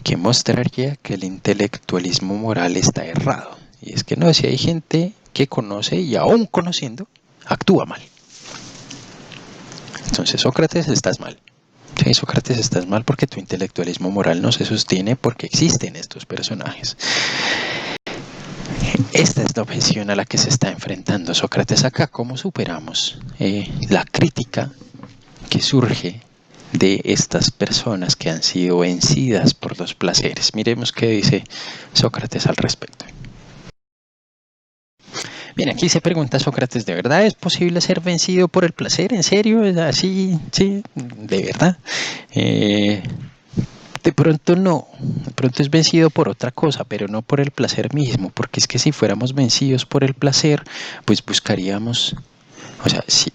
que mostraría que el intelectualismo moral está errado. Y es que no, si hay gente que conoce y aún conociendo, actúa mal. Entonces, Sócrates, estás mal. Sí, Sócrates, estás mal porque tu intelectualismo moral no se sostiene porque existen estos personajes. Esta es la objeción a la que se está enfrentando Sócrates acá. ¿Cómo superamos la crítica que surge de estas personas que han sido vencidas por los placeres? Miremos qué dice Sócrates al respecto. Bien, aquí se pregunta Sócrates, ¿de verdad es posible ser vencido por el placer? ¿En serio? ¿Así? ¿Sí? ¿De verdad? De pronto no, de pronto es vencido por otra cosa, pero no por el placer mismo, porque es que si fuéramos vencidos por el placer, pues buscaríamos, o sea, si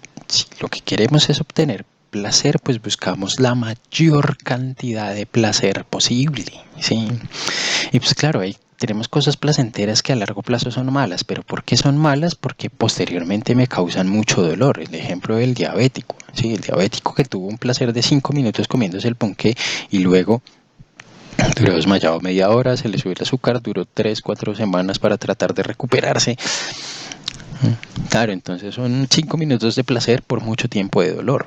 lo que queremos es obtener placer, pues buscamos la mayor cantidad de placer posible, ¿sí? Y pues claro, ahí tenemos cosas placenteras que a largo plazo son malas, pero ¿por qué son malas? Porque posteriormente me causan mucho dolor. El ejemplo del diabético, ¿sí? El diabético que tuvo un placer de 5 minutos comiéndose el ponqué y luego duró desmayado media hora, se le subió el azúcar, duró 3, 4 semanas para tratar de recuperarse. Claro, entonces son 5 minutos de placer por mucho tiempo de dolor.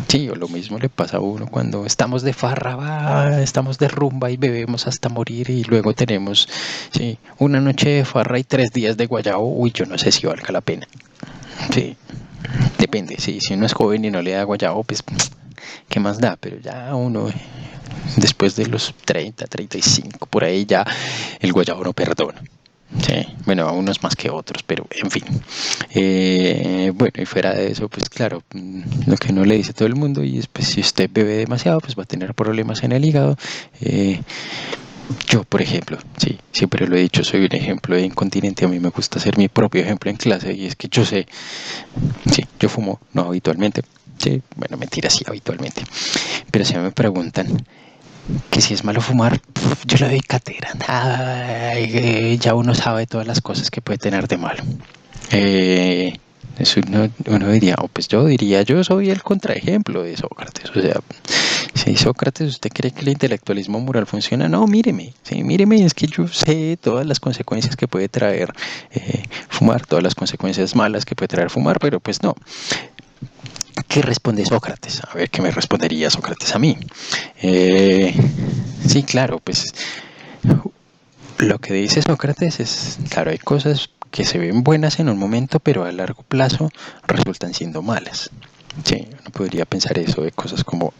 Sí, o lo mismo le pasa a uno cuando estamos de farra, estamos de rumba y bebemos hasta morir y luego tenemos, sí, una noche de farra y 3 días de guayabo. Uy, yo no sé si valga la pena. Sí, depende, sí, si uno es joven y no le da guayabo, pues, ¿qué más da? Pero ya uno, después de los 30, 35, por ahí ya el guayabo no perdona. Sí, bueno, a unos más que otros, pero en fin. Bueno, y fuera de eso, pues claro, lo que no le dice todo el mundo, y es pues si usted bebe demasiado, pues va a tener problemas en el hígado. Eh, yo, por ejemplo, sí, siempre lo he dicho, soy un ejemplo de incontinente. A mí me gusta ser mi propio ejemplo en clase, y es que yo sé, sí, yo fumo, no habitualmente. Sí, bueno, mentira, sí, habitualmente. Pero si me preguntan, que si es malo fumar, yo le doy cátedra. Ya uno sabe todas las cosas que puede tener de malo. Eso uno diría, pues yo diría, yo soy el contraejemplo de Sócrates. O sea, si Sócrates, ¿usted cree que el intelectualismo moral funciona? No, míreme, sí, míreme, es que yo sé todas las consecuencias que puede traer fumar, todas las consecuencias malas que puede traer fumar, pero pues no. ¿Qué responde Sócrates? A ver, ¿qué me respondería Sócrates a mí? Sí, claro, pues lo que dice Sócrates es, claro, hay cosas que se ven buenas en un momento, pero a largo plazo resultan siendo malas. Sí, uno podría pensar eso de cosas como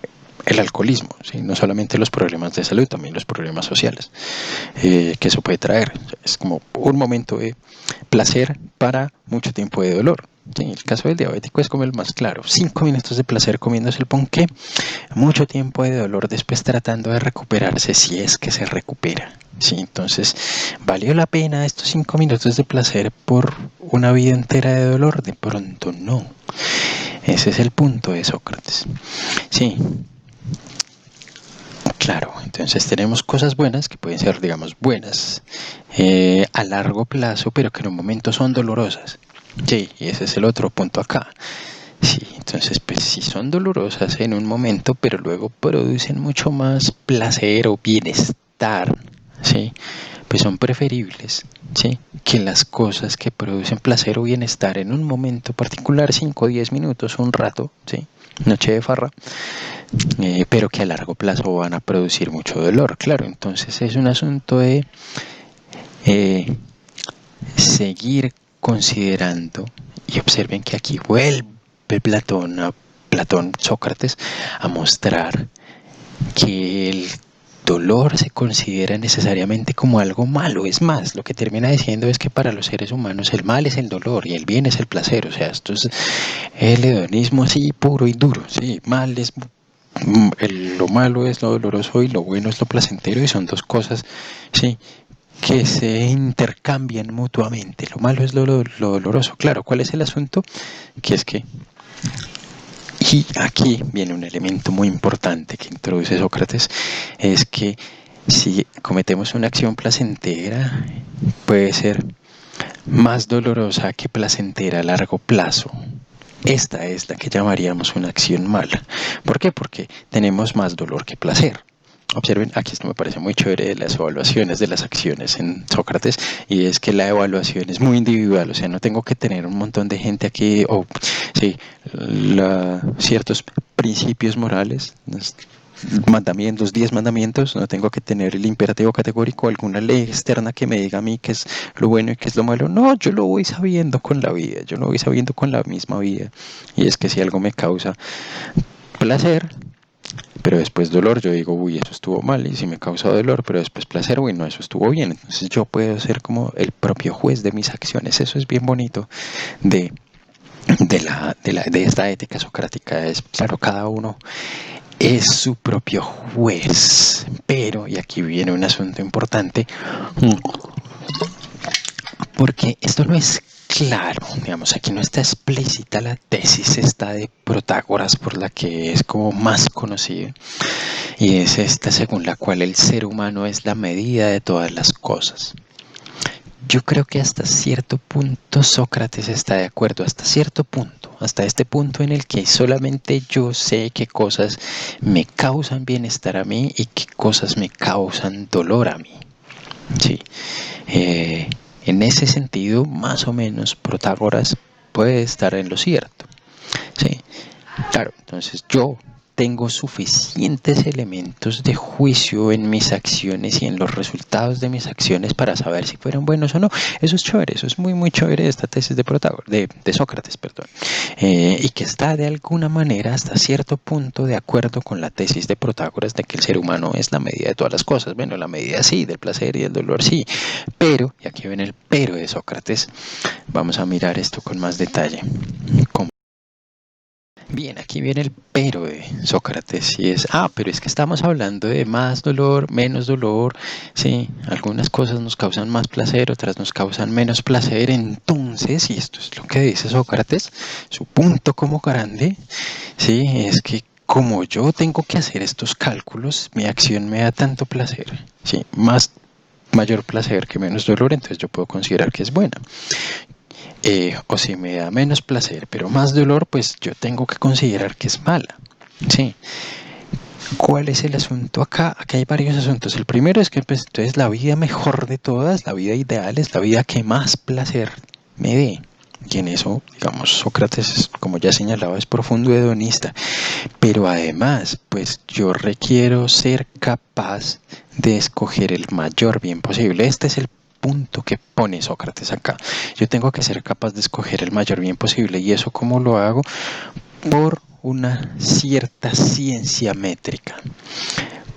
el alcoholismo, ¿sí? No solamente los problemas de salud, también los problemas sociales que eso puede traer. Es como un momento de placer para mucho tiempo de dolor. Sí, el caso del diabético es como el más claro. 5 minutos de placer comiéndose el ponqué, mucho tiempo de dolor después tratando de recuperarse si es que se recupera. Sí, entonces, ¿valió la pena estos 5 minutos de placer por una vida entera de dolor? De pronto no. Ese es el punto de Sócrates. Sí, claro, entonces tenemos cosas buenas que pueden ser, digamos, buenas a largo plazo, pero que en un momento son dolorosas. Sí, y ese es el otro punto acá. Sí, entonces pues sí son dolorosas en un momento, pero luego producen mucho más placer o bienestar, ¿sí? Pues son preferibles, ¿sí? Que las cosas que producen placer o bienestar en un momento particular, 5 o 10 minutos, un rato, ¿sí? Noche de farra, pero que a largo plazo van a producir mucho dolor, claro. Entonces es un asunto de eh, seguir considerando, y observen que aquí vuelve Platón, Sócrates, a mostrar que el dolor se considera necesariamente como algo malo. Es más, lo que termina diciendo es que para los seres humanos el mal es el dolor y el bien es el placer. O sea, esto es el hedonismo así puro y duro. Sí, mal es lo malo es lo doloroso y lo bueno es lo placentero, y son dos cosas, sí, que se intercambian mutuamente. Lo malo es lo doloroso. Claro, ¿cuál es el asunto? Que es que, y aquí viene un elemento muy importante que introduce Sócrates, es que si cometemos una acción placentera, puede ser más dolorosa que placentera a largo plazo. Esta es la que llamaríamos una acción mala. ¿Por qué? Porque tenemos más dolor que placer. Observen, aquí esto me parece muy chévere de las evaluaciones de las acciones en Sócrates, y es que la evaluación es muy individual. O sea, no tengo que tener un montón de gente aquí, o sí, ciertos principios morales, mandamientos, 10 mandamientos, no tengo que tener el imperativo categórico, alguna ley externa que me diga a mí qué es lo bueno y qué es lo malo. No, yo lo voy sabiendo con la vida, yo lo voy sabiendo con la misma vida. Y es que si algo me causa placer, pero después dolor, yo digo, uy, eso estuvo mal, y si me causa dolor, pero después placer, uy, no, eso estuvo bien. Entonces yo puedo ser como el propio juez de mis acciones. Eso es bien bonito de, de esta ética socrática. Es, claro, cada uno es su propio juez, pero, y aquí viene un asunto importante, porque esto no es claro, digamos, aquí no está explícita la tesis esta de Protágoras, por la que es como más conocido, y es esta según la cual el ser humano es la medida de todas las cosas. Yo creo que hasta cierto punto Sócrates está de acuerdo, hasta cierto punto, hasta este punto en el que solamente yo sé qué cosas me causan bienestar a mí y qué cosas me causan dolor a mí. Sí. En ese sentido, más o menos, Protágoras puede estar en lo cierto. ¿Sí? Claro, entonces yo tengo suficientes elementos de juicio en mis acciones y en los resultados de mis acciones para saber si fueron buenos o no. Eso es chévere, eso es muy muy chévere esta tesis de Protágoras, de Sócrates, perdón. Y que está de alguna manera hasta cierto punto de acuerdo con la tesis de Protágoras de que el ser humano es la medida de todas las cosas. Bueno, la medida sí, del placer y del dolor sí, pero, y aquí viene el pero de Sócrates, vamos a mirar esto con más detalle. Bien, aquí viene el pero de Sócrates y es, pero es que estamos hablando de más dolor, menos dolor, sí, algunas cosas nos causan más placer, otras nos causan menos placer, entonces, y esto es lo que dice Sócrates, su punto como grande, sí, es que como yo tengo que hacer estos cálculos, mi acción me da tanto placer, sí, mayor placer que menos dolor, entonces yo puedo considerar que es buena. O si me da menos placer, pero más dolor, pues yo tengo que considerar que es mala. Sí. ¿Cuál es el asunto acá? Aquí hay varios asuntos. El primero es que pues, entonces la vida mejor de todas, la vida ideal, es la vida que más placer me dé. Y en eso, digamos, Sócrates, como ya señalaba, es profundo hedonista. Pero además, pues yo requiero ser capaz de escoger el mayor bien posible. Este es el punto que pone Sócrates acá. Yo tengo que ser capaz de escoger el mayor bien posible. ¿Y eso cómo lo hago? Por una cierta ciencia métrica,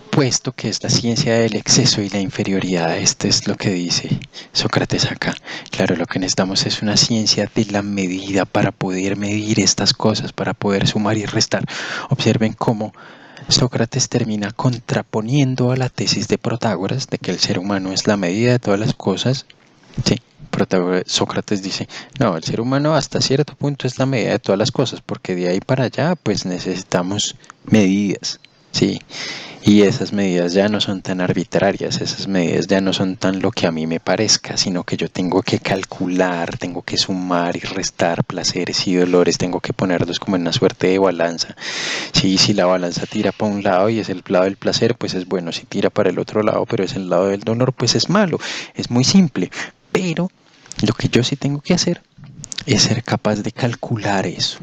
puesto que es la ciencia del exceso y la inferioridad. Esto es lo que dice Sócrates acá. Claro, lo que necesitamos es una ciencia de la medida para poder medir estas cosas, para poder sumar y restar. Observen cómo Sócrates termina contraponiendo a la tesis de Protágoras de que el ser humano es la medida de todas las cosas. Sí, Sócrates dice, no, el ser humano hasta cierto punto es la medida de todas las cosas, porque de ahí para allá pues necesitamos medidas, sí, y esas medidas ya no son tan arbitrarias, esas medidas ya no son tan lo que a mí me parezca, sino que yo tengo que calcular, tengo que sumar y restar placeres y dolores, tengo que ponerlos como en una suerte de balanza. Sí, si la balanza tira para un lado y es el lado del placer, pues es bueno, si tira para el otro lado, pero es el lado del dolor, pues es malo, es muy simple, pero lo que yo sí tengo que hacer es ser capaz de calcular eso.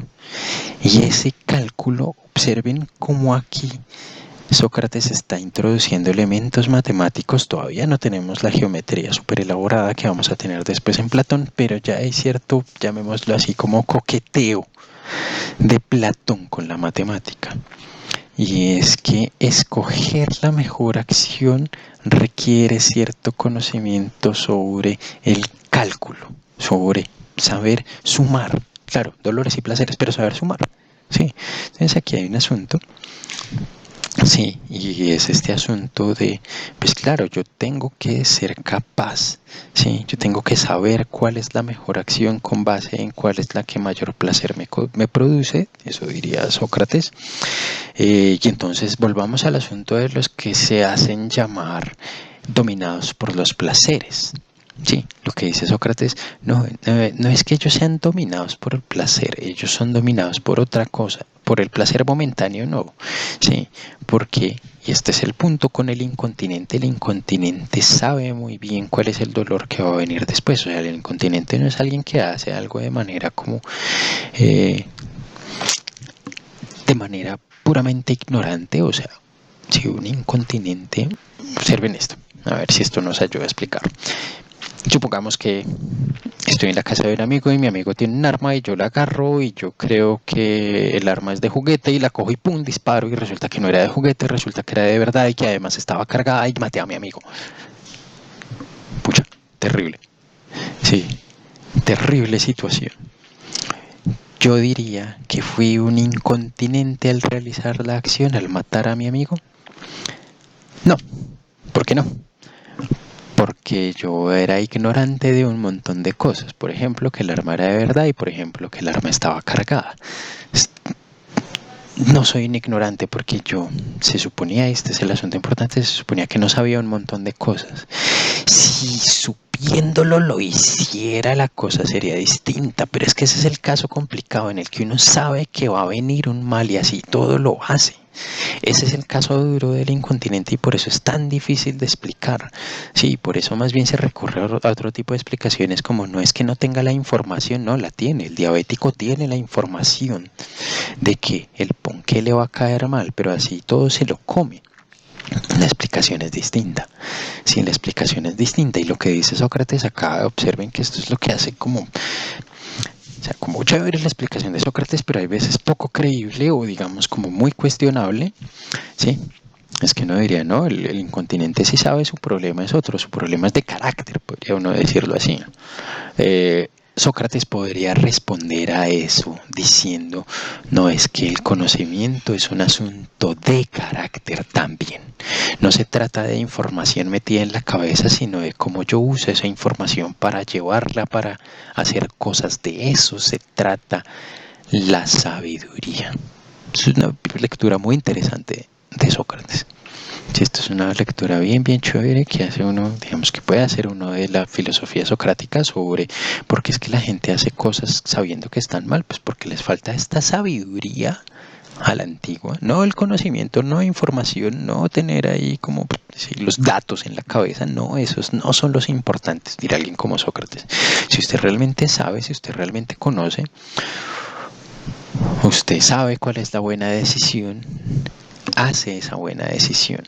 Y ese cálculo, observen cómo aquí Sócrates está introduciendo elementos matemáticos. Todavía no tenemos la geometría súper elaborada que vamos a tener después en Platón, pero ya hay cierto, llamémoslo así, como coqueteo de Platón con la matemática. Y es que escoger la mejor acción requiere cierto conocimiento sobre el cálculo, sobre saber sumar. Claro, dolores y placeres, pero saber sumar. Sí, entonces aquí hay un asunto. Sí, y es este asunto de, pues claro, yo tengo que ser capaz, sí, yo tengo que saber cuál es la mejor acción con base en cuál es la que mayor placer me produce, eso diría Sócrates. Y entonces volvamos al asunto de los que se hacen llamar dominados por los placeres. Sí, lo que dice Sócrates, no es que ellos sean dominados por el placer, ellos son dominados por otra cosa, por el placer momentáneo no, sí, porque, y este es el punto con el incontinente sabe muy bien cuál es el dolor que va a venir después, o sea, el incontinente no es alguien que hace algo de manera como, de manera puramente ignorante, o sea, si un incontinente, observen esto, a ver si esto nos ayuda a explicar. Supongamos que estoy en la casa de un amigo y mi amigo tiene un arma y yo la agarro y yo creo que el arma es de juguete y la cojo y pum, disparo y resulta que no era de juguete, resulta que era de verdad y que además estaba cargada y maté a mi amigo. Pucha, terrible. Sí, terrible situación. Yo diría que fui un incontinente al realizar la acción, al matar a mi amigo. No, ¿por qué no? Porque yo era ignorante de un montón de cosas. Por ejemplo, que el arma era de verdad y por ejemplo que el arma estaba cargada. No soy un ignorante porque yo se suponía, este es el asunto importante, se suponía que no sabía un montón de cosas. Si supiéndolo lo hiciera, la cosa sería distinta, pero es que ese es el caso complicado en el que uno sabe que va a venir un mal y así todo lo hace. Ese es el caso duro del incontinente y por eso es tan difícil de explicar. Sí, por eso más bien se recurre a otro tipo de explicaciones como no es que no tenga la información, no la tiene. El diabético tiene la información de que el ponqué le va a caer mal, pero así todo se lo come. La explicación es distinta. Sí, la explicación es distinta y lo que dice Sócrates acá, observen que esto es lo que hace como, o sea, como chévere la explicación de Sócrates, pero hay veces poco creíble o digamos como muy cuestionable, ¿sí? Es que uno diría, no, el incontinente sí sabe, su problema es otro, su problema es de carácter, podría uno decirlo así. Sócrates podría responder a eso diciendo, no, es que el conocimiento es un asunto de carácter también. No se trata de información metida en la cabeza, sino de cómo yo uso esa información para llevarla, para hacer cosas. De eso se trata la sabiduría. Es una lectura muy interesante de Sócrates. Sí, esto es una lectura bien, bien chévere que hace uno, digamos que puede hacer uno de la filosofía socrática sobre por qué es que la gente hace cosas sabiendo que están mal, pues porque les falta esta sabiduría a la antigua, no el conocimiento, no información, no tener ahí como sí, los datos en la cabeza, no, esos no son los importantes, dirá alguien como Sócrates. Si usted realmente sabe, si usted realmente conoce, usted sabe cuál es la buena decisión, hace esa buena decisión.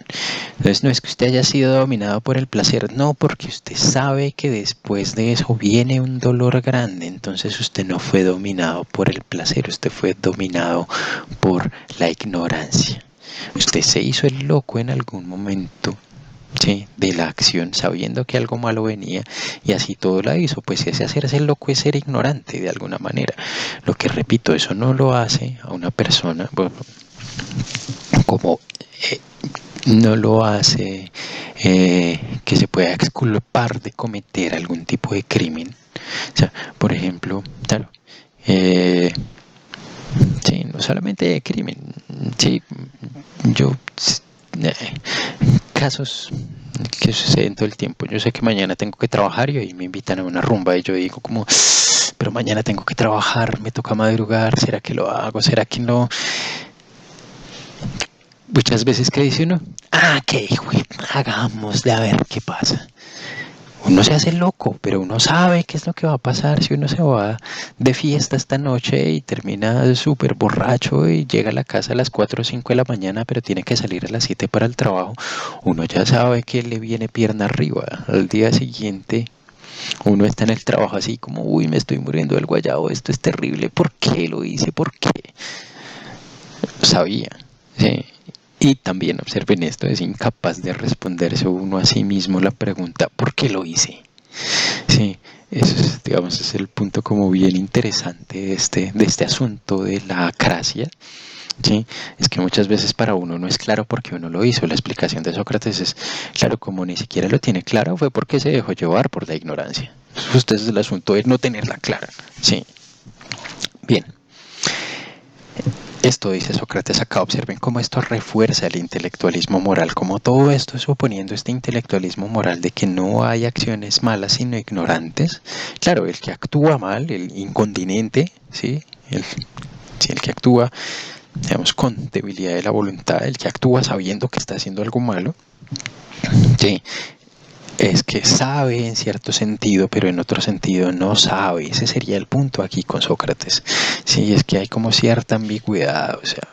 Entonces no es que usted haya sido dominado por el placer, no, porque usted sabe que después de eso viene un dolor grande, entonces usted no fue dominado por el placer, usted fue dominado por la ignorancia. Usted se hizo el loco en algún momento, ¿sí?, de la acción, sabiendo que algo malo venía y así todo la hizo, pues ese hacerse el loco es ser ignorante de alguna manera. Lo que repito, eso no lo hace a una persona, bueno, como no lo hace que se pueda exculpar de cometer algún tipo de crimen. O sea, por ejemplo, claro, sí, no solamente de crimen, sí, yo, casos que suceden todo el tiempo. Yo sé que mañana tengo que trabajar y hoy me invitan a una rumba y yo digo como, pero mañana tengo que trabajar, me toca madrugar, ¿será que lo hago? ¿Será que no? Muchas veces que dice uno, qué hijo, hagámosle a ver qué pasa. Uno se hace loco, pero uno sabe qué es lo que va a pasar si uno se va de fiesta esta noche y termina súper borracho y llega a la casa a las 4 o 5 de la mañana, pero tiene que salir a las 7 para el trabajo. Uno ya sabe que le viene pierna arriba. Al día siguiente uno está en el trabajo así como, uy, me estoy muriendo del guayabo, esto es terrible, ¿por qué lo hice? ¿Por qué? Sabía, ¿sí? Y también observen esto, es incapaz de responderse uno a sí mismo la pregunta, ¿por qué lo hice? Sí, eso es, digamos, es el punto como bien interesante de este asunto de la acracia. Sí, es que muchas veces para uno no es claro por qué uno lo hizo. La explicación de Sócrates es, claro, como ni siquiera lo tiene claro, fue porque se dejó llevar por la ignorancia. Este es el asunto de no tenerla clara. Sí, bien. Esto dice Sócrates acá, observen cómo esto refuerza el intelectualismo moral, como todo esto es suponiendo este intelectualismo moral de que no hay acciones malas sino ignorantes. Claro, el que actúa mal, el incontinente, ¿sí? Sí, el que actúa, digamos, con debilidad de la voluntad, el que actúa sabiendo que está haciendo algo malo, ¿sí?, es que sabe en cierto sentido, pero en otro sentido no sabe. Ese sería el punto aquí con Sócrates. Sí, es que hay como cierta ambigüedad, o sea,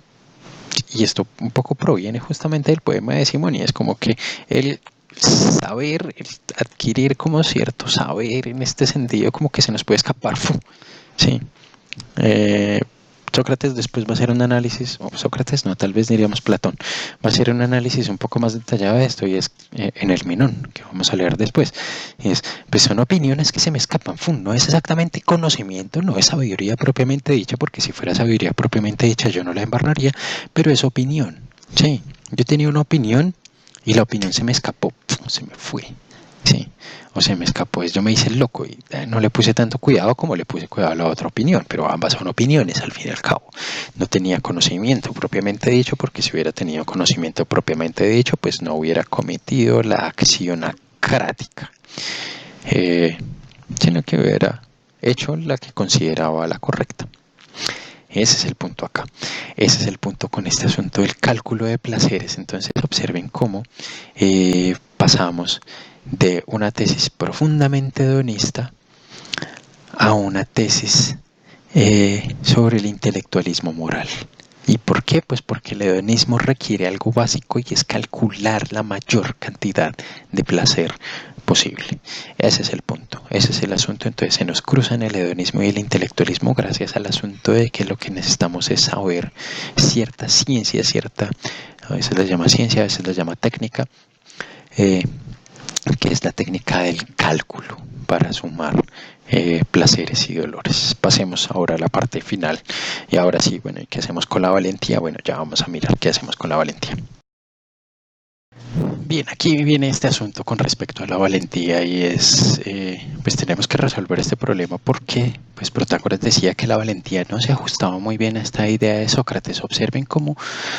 y esto un poco proviene justamente del poema de Simón, y es como que el saber, el adquirir como cierto saber en este sentido, como que se nos puede escapar, sí. Sócrates después va a hacer un análisis, o Sócrates no, tal vez diríamos Platón, va a hacer un análisis un poco más detallado de esto, y es en el Menón, que vamos a leer después. Y es, pues son opiniones que se me escapan, no es exactamente conocimiento, no es sabiduría propiamente dicha, porque si fuera sabiduría propiamente dicha yo no la embarraría, pero es opinión. Sí, yo tenía una opinión y la opinión se me escapó, se me fue. Sí, o se me escapó, yo me hice el loco y no le puse tanto cuidado como le puse cuidado a la otra opinión, pero ambas son opiniones al fin y al cabo. No tenía conocimiento propiamente dicho, porque si hubiera tenido conocimiento propiamente dicho, pues no hubiera cometido la acción acrática, sino que hubiera hecho la que consideraba la correcta. Ese es el punto acá. Ese es el punto con este asunto del cálculo de placeres. Entonces observen cómo pasamos de una tesis profundamente hedonista a una tesis sobre el intelectualismo moral. ¿Y por qué? Pues porque el hedonismo requiere algo básico y es calcular la mayor cantidad de placer posible. Ese es el punto, ese es el asunto. Entonces se nos cruzan el hedonismo y el intelectualismo gracias al asunto de que lo que necesitamos es saber cierta ciencia, a veces la llama ciencia, a veces la llama técnica, que es la técnica del cálculo para sumar placeres y dolores. Pasemos ahora a la parte final. Y ahora sí, bueno, ¿y qué hacemos con la valentía? Bueno, ya vamos a mirar qué hacemos con la valentía. Bien, aquí viene este asunto con respecto a la valentía y es, pues tenemos que resolver este problema porque, pues Protágoras decía que la valentía no se ajustaba muy bien a esta idea de Sócrates. Observen cómo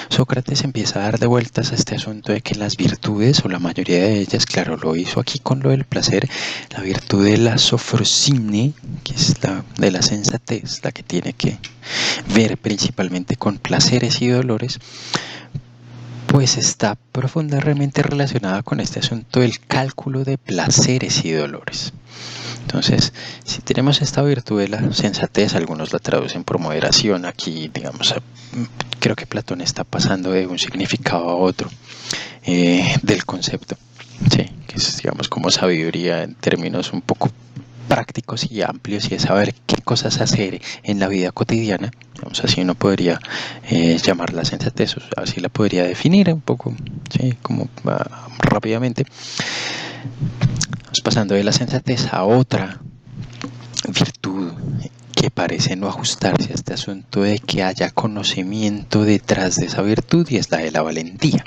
Sócrates empieza a dar de vueltas a este asunto de que las virtudes, o la mayoría de ellas, claro, lo hizo aquí con lo del placer, la virtud de la sofrosine, que es la de la sensatez, la que tiene que ver principalmente con placeres y dolores, pues está profundamente relacionada con este asunto del cálculo de placeres y dolores. Entonces, si tenemos esta virtud de la sensatez, algunos la traducen por moderación, aquí, digamos, creo que Platón está pasando de un significado a otro del concepto, sí, que es, digamos, como sabiduría en términos un poco prácticos y amplios, y es saber qué cosas hacer en la vida cotidiana. Digamos, así uno podría llamarla sensatez, así la podría definir un poco, ¿sí? Como rápidamente. Vamos pasando de la sensatez a otra virtud que parece no ajustarse a este asunto de que haya conocimiento detrás de esa virtud, y es la de la valentía.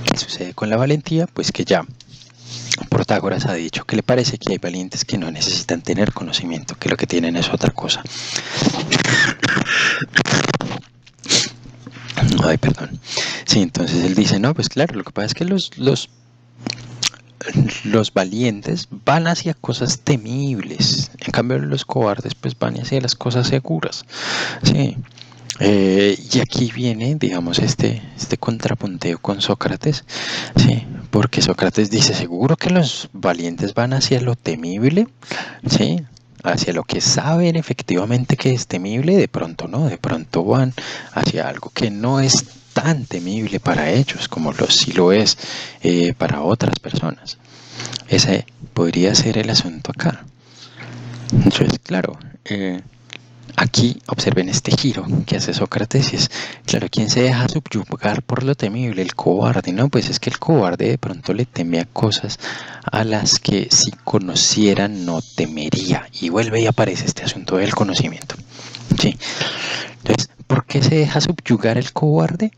¿Qué sucede con la valentía? Pues que ya Protágoras ha dicho que le parece que hay valientes que no necesitan tener conocimiento, que lo que tienen es otra cosa. Ay, perdón. Sí, entonces él dice, no, pues claro, lo que pasa es que los valientes van hacia cosas temibles, en cambio los cobardes pues van hacia las cosas seguras. Sí. Y aquí viene, digamos, este contrapunteo con Sócrates, ¿sí? Porque Sócrates dice, seguro que los valientes van hacia lo temible, ¿sí? Hacia lo que saben efectivamente que es temible, de pronto no, de pronto van hacia algo que no es tan temible para ellos como sí lo es para otras personas. Ese podría ser el asunto acá. Entonces, claro, aquí observen este giro que hace Sócrates y es, claro, ¿quién se deja subyugar por lo temible? El cobarde, ¿no? Pues es que el cobarde de pronto le teme a cosas a las que si conociera no temería. Y vuelve y aparece este asunto del conocimiento. ¿Sí? Entonces, ¿por qué se deja subyugar el cobarde?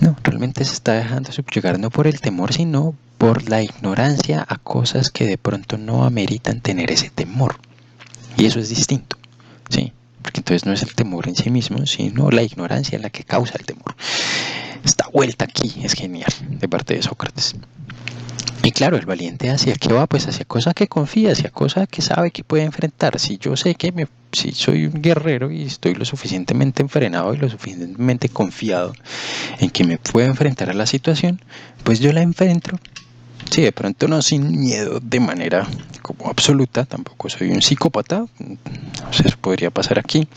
No, realmente se está dejando subyugar no por el temor, sino por la ignorancia a cosas que de pronto no ameritan tener ese temor. Y eso es distinto, ¿sí? Porque entonces no es el temor en sí mismo, sino la ignorancia la que causa el temor. Esta vuelta aquí es genial de parte de Sócrates. Y claro, el valiente hacia qué va, pues hacia cosas que confía, hacia cosas que sabe que puede enfrentar. Si yo sé que si soy un guerrero y estoy lo suficientemente enfrenado y lo suficientemente confiado en que me puedo enfrentar a la situación, pues yo la enfrento. Sí, de pronto no sin miedo de manera como absoluta, tampoco soy un psicópata, eso podría pasar aquí.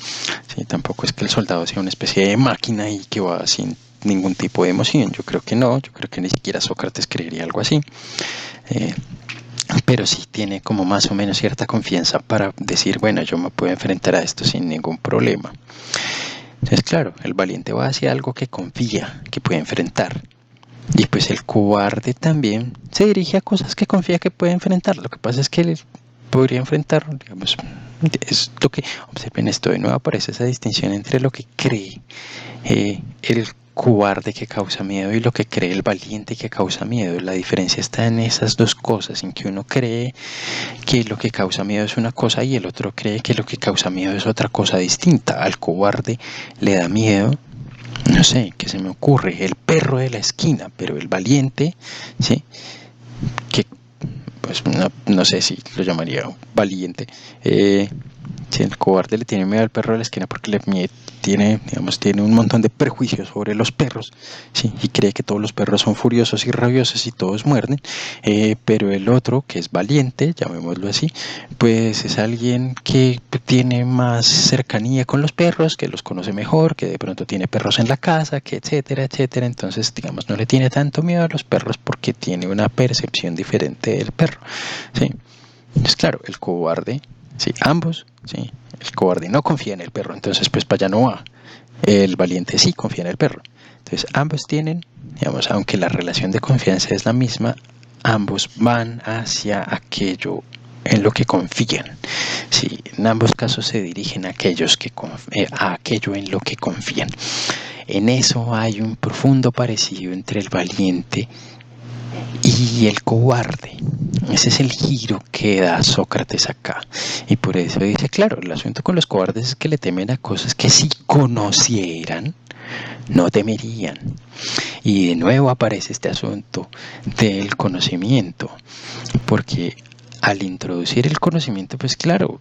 Sí, tampoco es que el soldado sea una especie de máquina y que va sin ningún tipo de emoción, yo creo que no, yo creo que ni siquiera Sócrates creería algo así. Pero sí tiene como más o menos cierta confianza para decir, bueno, yo me puedo enfrentar a esto sin ningún problema. Entonces, claro, el valiente va hacia algo que confía, que puede enfrentar. Y pues el cobarde también se dirige a cosas que confía que puede enfrentar. Lo que pasa es que él podría enfrentar, digamos, es lo que, observen esto, de nuevo aparece esa distinción entre lo que cree el cobarde que causa miedo y lo que cree el valiente que causa miedo. La diferencia está en esas dos cosas, en que uno cree que lo que causa miedo es una cosa y el otro cree que lo que causa miedo es otra cosa distinta. Al cobarde le da miedo, no sé, ¿qué se me ocurre? El perro de la esquina, pero el valiente, ¿sí? Que, pues, no sé si lo llamaría valiente, Si el cobarde le tiene miedo al perro de la esquina porque tiene un montón de prejuicios sobre los perros, ¿sí? Y cree que todos los perros son furiosos y rabiosos y todos muerden, pero el otro, que es valiente, llamémoslo así, pues es alguien que tiene más cercanía con los perros, que los conoce mejor, que de pronto tiene perros en la casa, que etcétera, etcétera. Entonces, digamos, no le tiene tanto miedo a los perros porque tiene una percepción diferente del perro, ¿sí? Entonces, claro, el cobarde, sí, ambos, sí, el cobarde no confía en el perro, entonces pues para allá no va. El valiente sí confía en el perro. Entonces ambos tienen, digamos, aunque la relación de confianza es la misma, ambos van hacia aquello en lo que confían. Sí, en ambos casos se dirigen a aquello en lo que confían. En eso hay un profundo parecido entre el valiente y el cobarde. Ese es el giro que da Sócrates acá. Y por eso dice, claro, el asunto con los cobardes es que le temen a cosas que si conocieran, no temerían. Y de nuevo aparece este asunto del conocimiento. Porque al introducir el conocimiento, pues claro,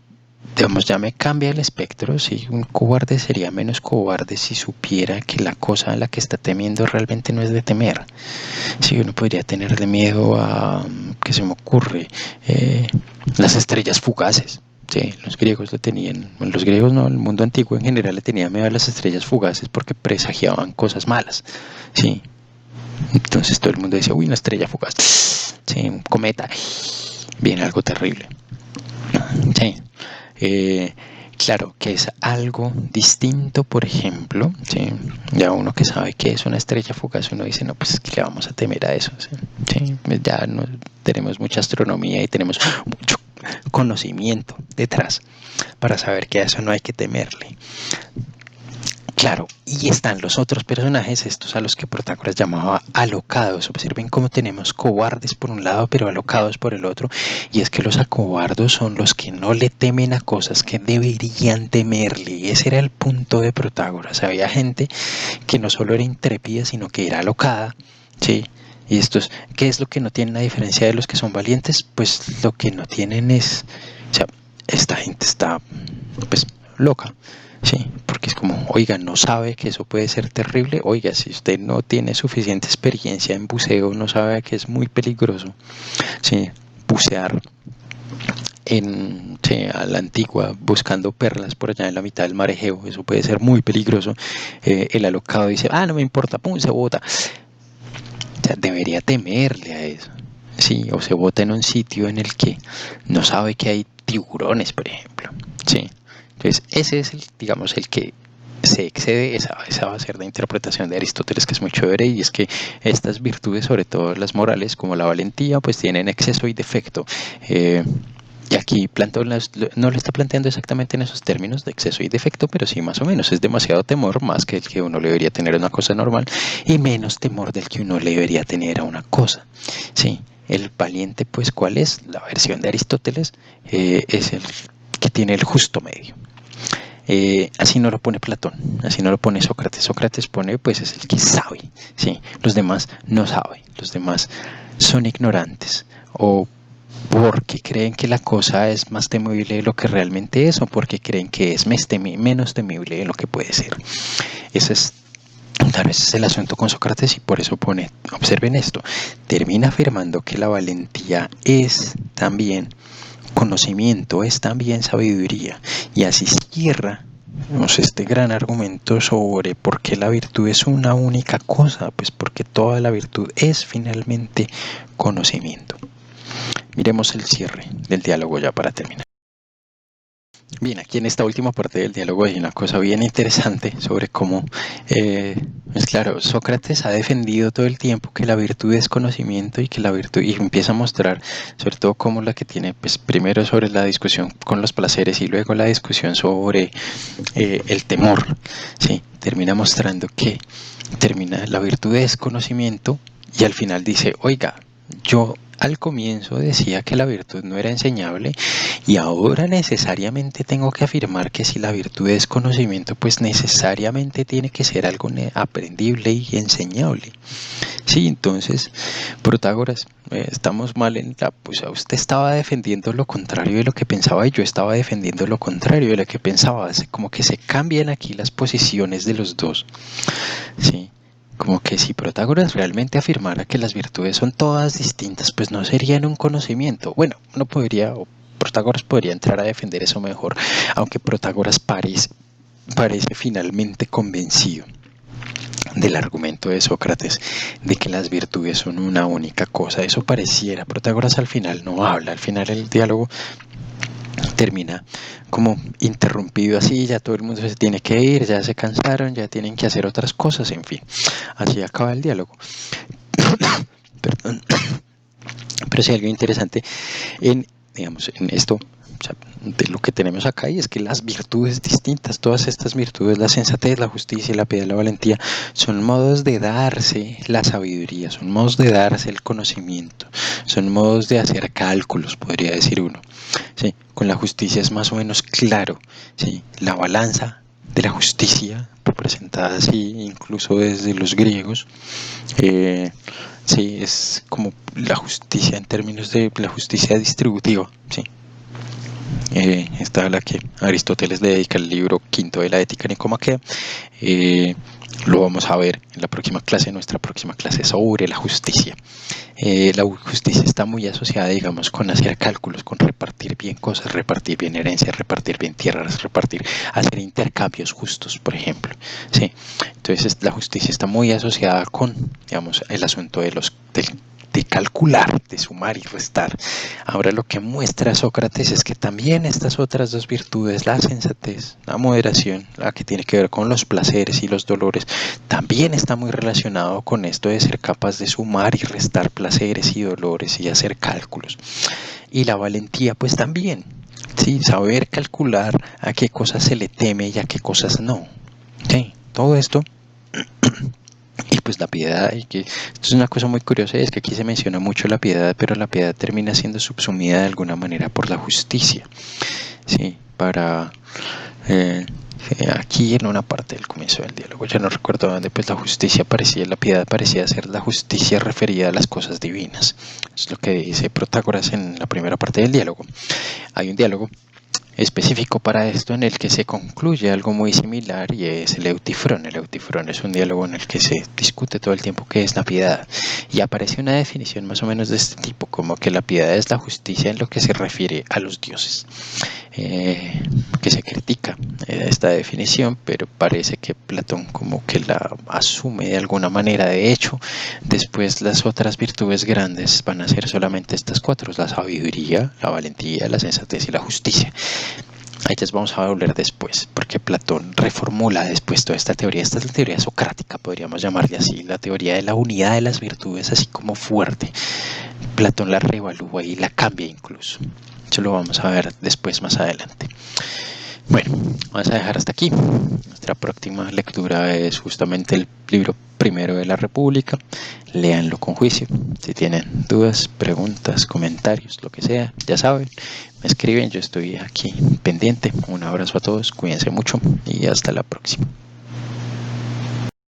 digamos, ya me cambia el espectro. Si un cobarde sería menos cobarde si supiera que la cosa a la que está temiendo realmente no es de temer. Si uno podría tenerle miedo a, ¿qué se me ocurre? Las estrellas fugaces. Sí, los griegos le tenían, los griegos no, el mundo antiguo en general le tenía miedo a las estrellas fugaces porque presagiaban cosas malas. Sí, entonces todo el mundo decía, uy, una estrella fugaz. Sí, un cometa. Viene algo terrible. Sí. Claro, que es algo distinto, por ejemplo, ¿sí? Ya uno que sabe que es una estrella fugaz, uno dice, no, pues es que le vamos a temer a eso, ¿sí? ¿Sí? Ya no, tenemos mucha astronomía y tenemos mucho conocimiento detrás para saber que a eso no hay que temerle. Claro, y están los otros personajes, estos a los que Protágoras llamaba alocados. Observen cómo tenemos cobardes por un lado, pero alocados por el otro. Y es que los acobardos son los que no le temen a cosas que deberían temerle. Y ese era el punto de Protágoras. Había gente que no solo era intrépida, sino que era alocada, ¿sí? Y estos, ¿qué es lo que no tienen a diferencia de los que son valientes? Pues lo que no tienen es, o sea, esta gente está, pues, loca. Sí, porque es como, oiga, no sabe que eso puede ser terrible. Oiga, si usted no tiene suficiente experiencia en buceo, no sabe que es muy peligroso. Sí, bucear a la antigua buscando perlas por allá en la mitad del mar Egeo, eso puede ser muy peligroso. El alocado dice, no me importa, pum, se bota. O sea, debería temerle a eso. Sí, o se bota en un sitio en el que no sabe que hay tiburones, por ejemplo. Sí. Entonces, ese es digamos, el que se excede, esa va a ser la interpretación de Aristóteles, que es muy chévere, y es que estas virtudes, sobre todo las morales, como la valentía, pues tienen exceso y defecto. Y aquí no lo está planteando exactamente en esos términos de exceso y defecto, pero sí más o menos. Es demasiado temor, más que el que uno le debería tener a una cosa normal, y menos temor del que uno le debería tener a una cosa. Sí, el valiente, pues, ¿cuál es? La versión de Aristóteles es el que tiene el justo medio. Así no lo pone Platón, así no lo pone Sócrates. Sócrates pone, pues es el que sabe, ¿sí? Los demás no saben, los demás son ignorantes, o porque creen que la cosa es más temible de lo que realmente es, o porque creen que es menos temible de lo que puede ser. Ese es el asunto con Sócrates, y por eso pone, observen esto, termina afirmando que la valentía es también conocimiento, es también sabiduría, y así cierra este gran argumento sobre por qué la virtud es una única cosa, pues porque toda la virtud es finalmente conocimiento. Miremos el cierre del diálogo ya para terminar. Bien, aquí en esta última parte del diálogo hay una cosa bien interesante sobre cómo, pues claro, Sócrates ha defendido todo el tiempo que la virtud es conocimiento, y que la virtud, y empieza a mostrar sobre todo cómo la que tiene, pues primero sobre la discusión con los placeres y luego la discusión sobre el temor, ¿sí? Termina mostrando que la virtud es conocimiento, y al final dice, oiga, yo al comienzo decía que la virtud no era enseñable, y ahora necesariamente tengo que afirmar que si la virtud es conocimiento, pues necesariamente tiene que ser algo aprendible y enseñable. Sí, entonces, Protágoras, estamos mal en la... Pues usted estaba defendiendo lo contrario de lo que pensaba y yo estaba defendiendo lo contrario de lo que pensaba. Como que se cambian aquí las posiciones de los dos. Sí, como que si Protágoras realmente afirmara que las virtudes son todas distintas, pues no serían un conocimiento. Bueno, uno podría, o Protágoras podría entrar a defender eso mejor, aunque Protágoras parece finalmente convencido del argumento de Sócrates de que las virtudes son una única cosa. Eso pareciera. Protágoras al final no habla, al final el diálogo termina como interrumpido así, ya todo el mundo se tiene que ir, ya se cansaron, ya tienen que hacer otras cosas, en fin, así acaba el diálogo. Perdón. Pero sí, algo interesante en, digamos, en esto, o sea, de lo que tenemos acá, y es que las virtudes distintas, todas estas virtudes, la sensatez, la justicia, la piedad, la valentía, son modos de darse la sabiduría, son modos de darse el conocimiento, son modos de hacer cálculos, podría decir uno. Sí, con la justicia es más o menos claro, sí, la balanza de la justicia, representada así incluso desde los griegos, sí, es como la justicia en términos de la justicia distributiva, sí. Esta es la que Aristóteles le dedica el libro quinto de la Ética Nicomaquea. Lo vamos a ver en la próxima clase, nuestra próxima clase sobre la justicia. La justicia está muy asociada, digamos, con hacer cálculos, con repartir bien cosas, repartir bien herencias, repartir bien tierras, hacer intercambios justos, por ejemplo. ¿Sí? Entonces la justicia está muy asociada con, digamos, el asunto de calcular, de sumar y restar. Ahora lo que muestra Sócrates es que también estas otras dos virtudes, la sensatez, la moderación, la que tiene que ver con los placeres y los dolores, también está muy relacionado con esto de ser capaz de sumar y restar placeres y dolores y hacer cálculos. Y la valentía pues también, sí, saber calcular a qué cosas se le teme y a qué cosas no. Sí, todo esto. Y pues la piedad, y que esto es una cosa muy curiosa, es que aquí se menciona mucho la piedad, pero la piedad termina siendo subsumida de alguna manera por la justicia. Sí, para aquí en una parte del comienzo del diálogo, ya no recuerdo dónde, pues la piedad parecía ser la justicia referida a las cosas divinas. Es lo que dice Protágoras en la primera parte del diálogo. Hay un diálogo específico para esto en el que se concluye algo muy similar y es el Eutifrón. El Eutifrón es un diálogo en el que se discute todo el tiempo qué es la piedad y aparece una definición más o menos de este tipo, como que la piedad es la justicia en lo que se refiere a los dioses. Que se critica esta definición, pero parece que Platón como que la asume de alguna manera. De hecho, después las otras virtudes grandes van a ser solamente estas cuatro: la sabiduría, la valentía, la sensatez y la justicia. A ellas vamos a volver después, porque Platón reformula después toda esta teoría. Esta es la teoría socrática, podríamos llamarle así, la teoría de la unidad de las virtudes, así como fuerte. Platón la reevalúa y la cambia incluso. Eso lo vamos a ver después, más adelante. Bueno, vamos a dejar hasta aquí. Nuestra próxima lectura es justamente el libro primero de la República. Léanlo con juicio. Si tienen dudas, preguntas, comentarios, lo que sea, ya saben, me escriben. Yo estoy aquí pendiente. Un abrazo a todos, cuídense mucho y hasta la próxima.